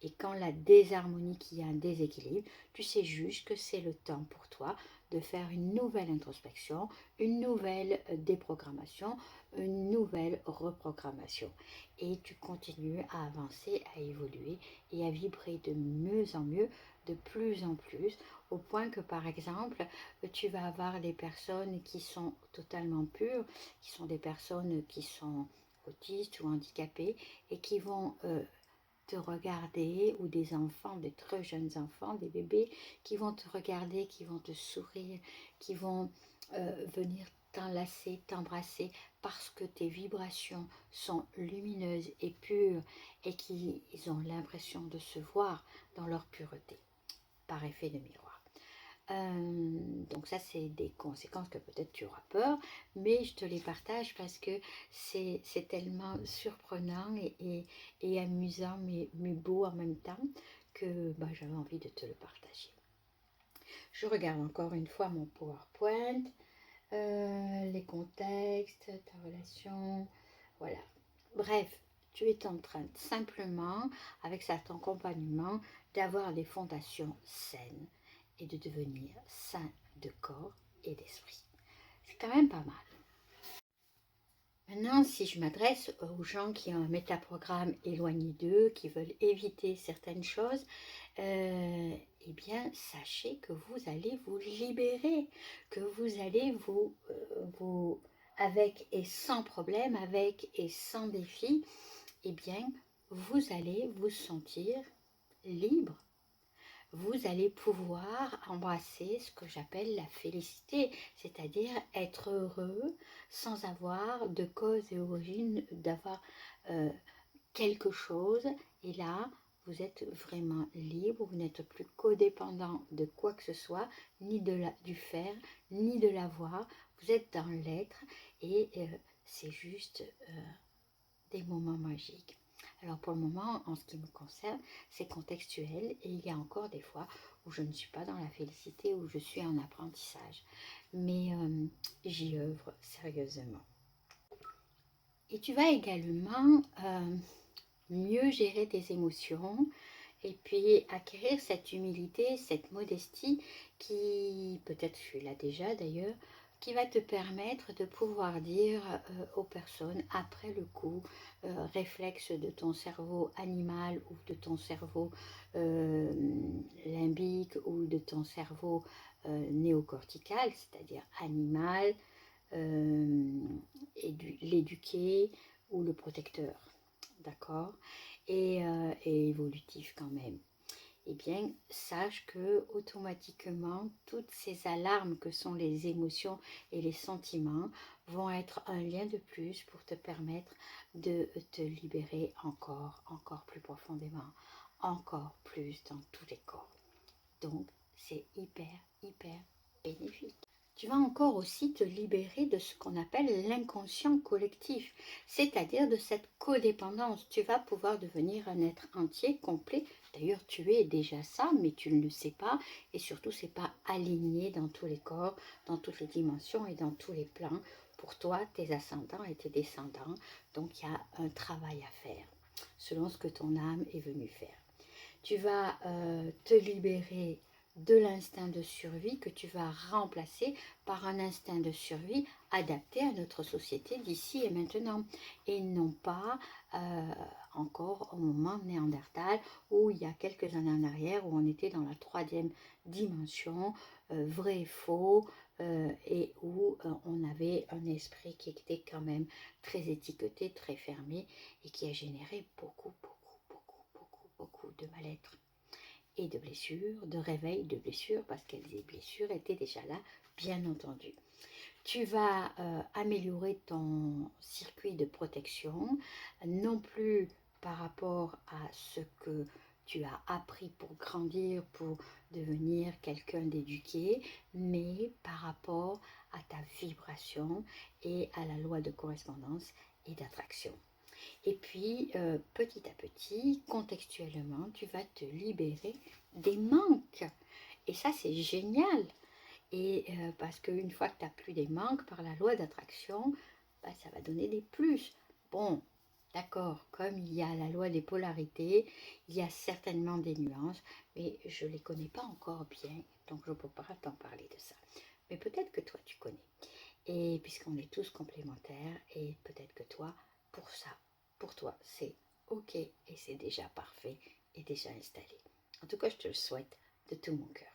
Et quand la désharmonie, qu'il y a un déséquilibre, tu sais juste que c'est le temps pour toi de faire une nouvelle introspection, une nouvelle déprogrammation, une nouvelle reprogrammation. Et tu continues à avancer, à évoluer et à vibrer de mieux en mieux de plus en plus, au point que par exemple, tu vas avoir des personnes qui sont totalement pures, qui sont des personnes qui sont autistes ou handicapées et qui vont te regarder, ou des enfants, des très jeunes enfants, des bébés, qui vont te regarder, qui vont te sourire, qui vont venir t'enlacer, t'embrasser, parce que tes vibrations sont lumineuses et pures et qu'ils ont l'impression de se voir dans leur pureté, par effet de miroir. Donc ça, c'est des conséquences que peut-être tu auras peur, mais je te les partage parce que c'est tellement surprenant et amusant, mais beau en même temps, que bah, j'avais envie de te le partager. Je regarde encore une fois mon PowerPoint, les contextes, ta relation, voilà. Bref, tu es en train simplement, avec cet accompagnement, d'avoir des fondations saines et de devenir sain de corps et d'esprit. C'est quand même pas mal. Maintenant, si je m'adresse aux gens qui ont un métaprogramme éloigné d'eux, qui veulent éviter certaines choses, eh bien, sachez que vous allez vous libérer, que vous allez vous avec et sans problème, avec et sans défi, eh bien, vous allez vous sentir libre. Vous allez pouvoir embrasser ce que j'appelle la félicité, c'est-à-dire être heureux sans avoir de cause et origine d'avoir quelque chose. Et là, vous êtes vraiment libre, vous n'êtes plus codépendant de quoi que ce soit, ni du faire, ni de l'avoir. Vous êtes dans l'être et c'est juste des moments magiques. Alors pour le moment, en ce qui me concerne, c'est contextuel et il y a encore des fois où je ne suis pas dans la félicité, où je suis en apprentissage. Mais j'y œuvre sérieusement. Et tu vas également mieux gérer tes émotions et puis acquérir cette humilité, cette modestie qui, peut-être tu l'as déjà d'ailleurs, qui va te permettre de pouvoir dire aux personnes après le coup, réflexe de ton cerveau animal ou de ton cerveau limbique ou de ton cerveau néocortical, c'est-à-dire animal, l'éduqué ou le protecteur, d'accord, et évolutif quand même. Eh bien, sache que automatiquement, toutes ces alarmes que sont les émotions et les sentiments vont être un lien de plus pour te permettre de te libérer encore plus profondément, encore plus dans tous les corps. Donc, c'est hyper bénéfique. Tu vas encore aussi te libérer de ce qu'on appelle l'inconscient collectif, c'est-à-dire de cette codépendance. Tu vas pouvoir devenir un être entier, complet. D'ailleurs, tu es déjà ça, mais tu ne le sais pas. Et surtout, ce n'est pas aligné dans tous les corps, dans toutes les dimensions et dans tous les plans. Pour toi, tes ascendants et tes descendants. Donc, il y a un travail à faire, selon ce que ton âme est venue faire. Tu vas te libérer de l'instinct de survie que tu vas remplacer par un instinct de survie adapté à notre société d'ici et maintenant, et non pas encore au moment néandertal où il y a quelques années en arrière où on était dans la 3e dimension, vrai et faux, et où on avait un esprit qui était quand même très étiqueté, très fermé et qui a généré beaucoup de mal-être et de blessures, de réveil de blessures, parce que les blessures étaient déjà là, bien entendu. Tu vas améliorer ton circuit de protection, non plus par rapport à ce que tu as appris pour grandir, pour devenir quelqu'un d'éduqué, mais par rapport à ta vibration et à la loi de correspondance et d'attraction. Et puis, petit à petit, contextuellement, tu vas te libérer des manques. Et ça, c'est génial. Et parce qu'une fois que tu n'as plus des manques par la loi d'attraction, bah, ça va donner des plus. Bon, d'accord, comme il y a la loi des polarités, il y a certainement des nuances, mais je ne les connais pas encore bien, donc je ne peux pas t'en parler de ça. Mais peut-être que toi, tu connais. Et puisqu'on est tous complémentaires, et peut-être que toi, pour ça, pour toi, c'est ok et c'est déjà parfait et déjà installé. En tout cas, je te le souhaite de tout mon cœur.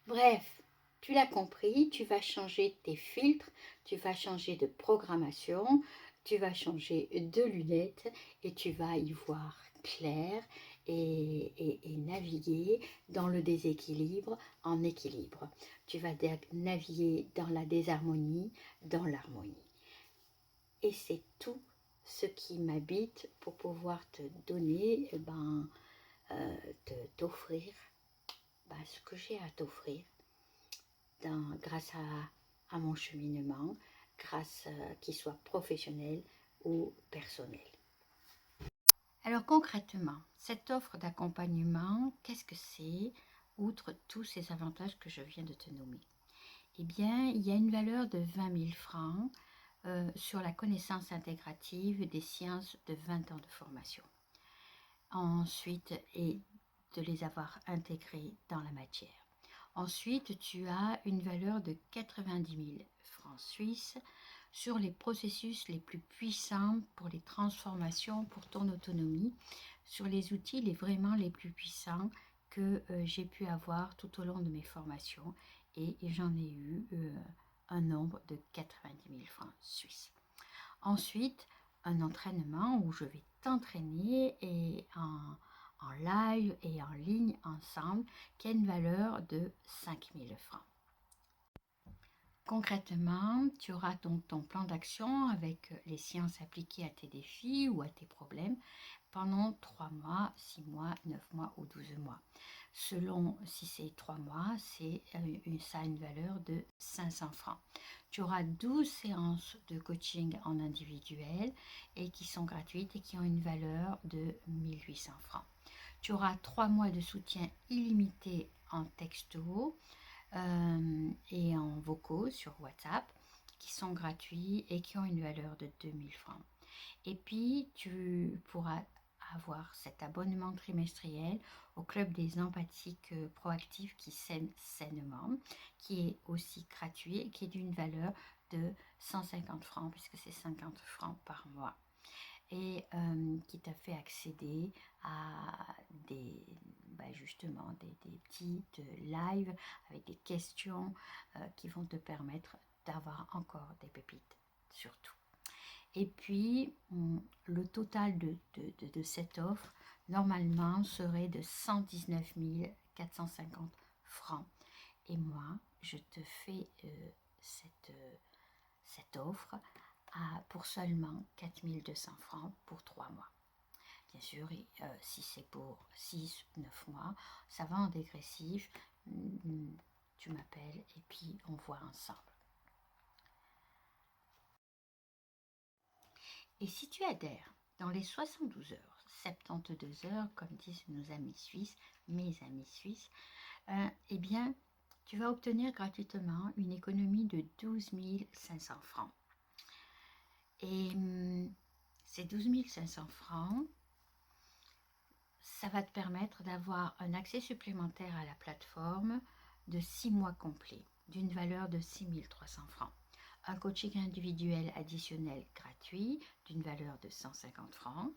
Bref, tu l'as compris, tu vas changer tes filtres, tu vas changer de programmation, tu vas changer de lunettes et tu vas y voir clair et naviguer dans le déséquilibre en équilibre. Tu vas naviguer dans la désharmonie, dans l'harmonie. Et c'est tout ce qui m'habite pour pouvoir te donner, t'offrir ce que j'ai à t'offrir grâce à mon cheminement, grâce qu'il soit professionnel ou personnel. Alors concrètement, cette offre d'accompagnement, qu'est-ce que c'est, outre tous ces avantages que je viens de te nommer? Eh bien, il y a une valeur de 20 000 francs sur la connaissance intégrative des sciences de 20 ans de formation. Ensuite, et de les avoir intégrés dans la matière. Ensuite, tu as une valeur de 90 000 francs suisses sur les processus les plus puissants pour les transformations, pour ton autonomie, sur les outils vraiment les plus puissants que j'ai pu avoir tout au long de mes formations et j'en ai eu un nombre de 90 000 francs suisses. Ensuite, un entraînement où je vais t'entraîner et en live et en ligne ensemble, qui a une valeur de 5 000 francs. Concrètement, tu auras donc ton plan d'action avec les sciences appliquées à tes défis ou à tes problèmes pendant 3 mois, 6 mois, 9 mois ou 12 mois. Selon si c'est 3 mois, ça a une valeur de 500 francs. Tu auras 12 séances de coaching en individuel et qui sont gratuites et qui ont une valeur de 1800 francs. Tu auras 3 mois de soutien illimité en texto et en vocaux sur WhatsApp qui sont gratuits et qui ont une valeur de 2000 francs. Et puis, tu pourras avoir cet abonnement trimestriel au Club des empathiques proactifs qui s'aiment sainement, qui est aussi gratuit et qui est d'une valeur de 150 francs, puisque c'est 50 francs par mois. Et qui t'a fait accéder à justement des petites lives avec des questions qui vont te permettre d'avoir encore des pépites surtout. Et puis, le total de cette offre, normalement, serait de 119 450 francs. Et moi, je te fais cette offre pour seulement 4 200 francs pour 3 mois. Bien sûr, si c'est pour 6 ou 9 mois, ça va en dégressif. Tu m'appelles et puis on voit ensemble. Et si tu adhères dans les 72 heures, 72 heures, comme disent nos amis suisses, mes amis suisses, eh bien, tu vas obtenir gratuitement une économie de 12 500 francs. Et ces 12 500 francs, ça va te permettre d'avoir un accès supplémentaire à la plateforme de 6 mois complets, d'une valeur de 6 300 francs. Un coaching individuel additionnel gratuit d'une valeur de 150 francs,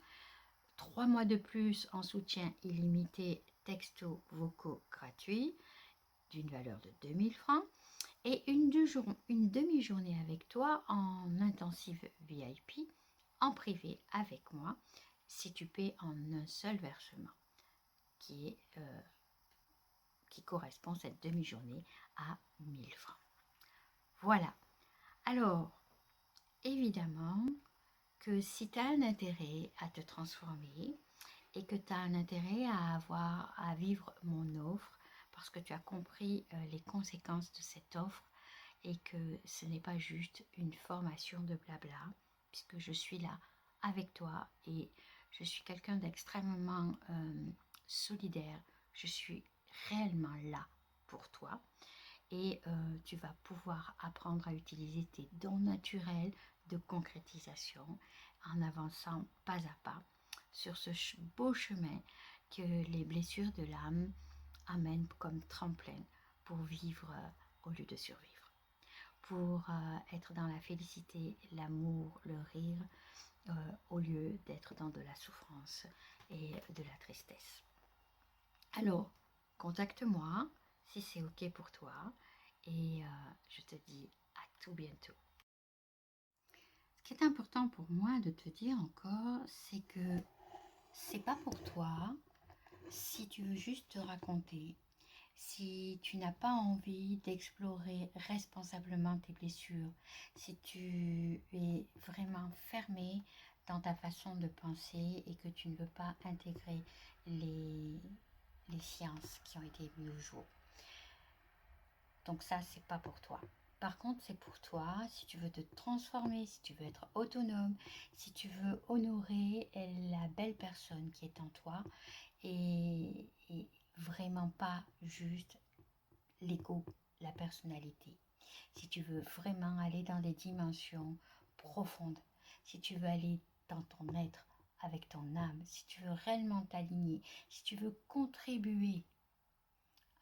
3 mois de plus en soutien illimité texto vocaux gratuits d'une valeur de 2000 francs et une demi-journée avec toi en intensive VIP en privé avec moi si tu paies en un seul versement qui correspond cette demi-journée à 1000 francs. Voilà. Alors, évidemment que si tu as un intérêt à te transformer et que tu as un intérêt à vivre mon offre parce que tu as compris les conséquences de cette offre et que ce n'est pas juste une formation de blabla, puisque je suis là avec toi et je suis quelqu'un d'extrêmement solidaire, je suis réellement là pour toi. Et tu vas pouvoir apprendre à utiliser tes dons naturels de concrétisation en avançant pas à pas sur ce beau chemin que les blessures de l'âme amènent comme tremplin pour vivre au lieu de survivre, pour être dans la félicité, l'amour, le rire, au lieu d'être dans de la souffrance et de la tristesse. Alors, contacte-moi si c'est OK pour toi et je te dis à tout bientôt. Ce qui est important pour moi de te dire encore, c'est que c'est pas pour toi si tu veux juste te raconter, si tu n'as pas envie d'explorer responsablement tes blessures, si tu es vraiment fermé dans ta façon de penser et que tu ne veux pas intégrer les sciences qui ont été mises au jour. Donc ça, c'est pas pour toi. Par contre, c'est pour toi si tu veux te transformer, si tu veux être autonome, si tu veux honorer la belle personne qui est en toi et vraiment pas juste l'ego, la personnalité. Si tu veux vraiment aller dans des dimensions profondes, si tu veux aller dans ton être avec ton âme, si tu veux réellement t'aligner, si tu veux contribuer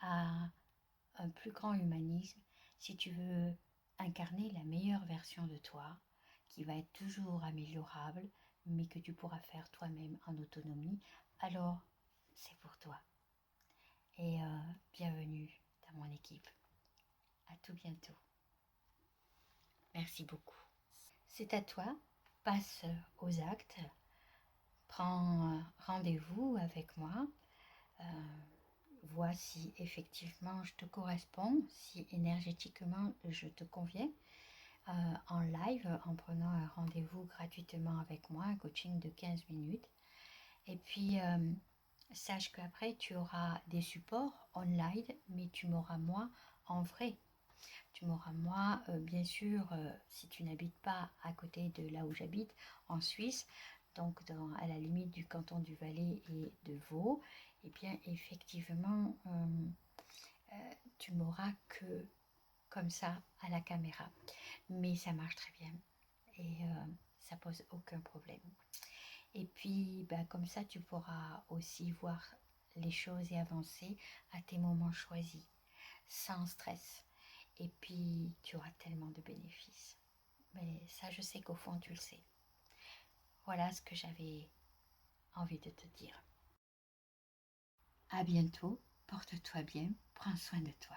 à un plus grand humanisme, si tu veux incarner la meilleure version de toi, qui va être toujours améliorable, mais que tu pourras faire toi-même en autonomie, alors c'est pour toi. Et bienvenue dans mon équipe. À tout bientôt. Merci beaucoup. C'est à toi. Passe aux actes. Prends rendez-vous avec moi. Vois si effectivement je te corresponds, si énergétiquement je te conviens. En live, en prenant un rendez-vous gratuitement avec moi, un coaching de 15 minutes. Et puis, sache qu'après, tu auras des supports online, mais tu m'auras moi en vrai. Tu m'auras moi, bien sûr, si tu n'habites pas à côté de là où j'habite, en Suisse, donc à la limite du canton du Valais et de Vaud, et bien effectivement, tu m'auras que comme ça à la caméra. Mais ça marche très bien et ça pose aucun problème. Et puis, comme ça, tu pourras aussi voir les choses et avancer à tes moments choisis, sans stress. Et puis, tu auras tellement de bénéfices. Mais ça, je sais qu'au fond, tu le sais. Voilà ce que j'avais envie de te dire. À bientôt, porte-toi bien, prends soin de toi.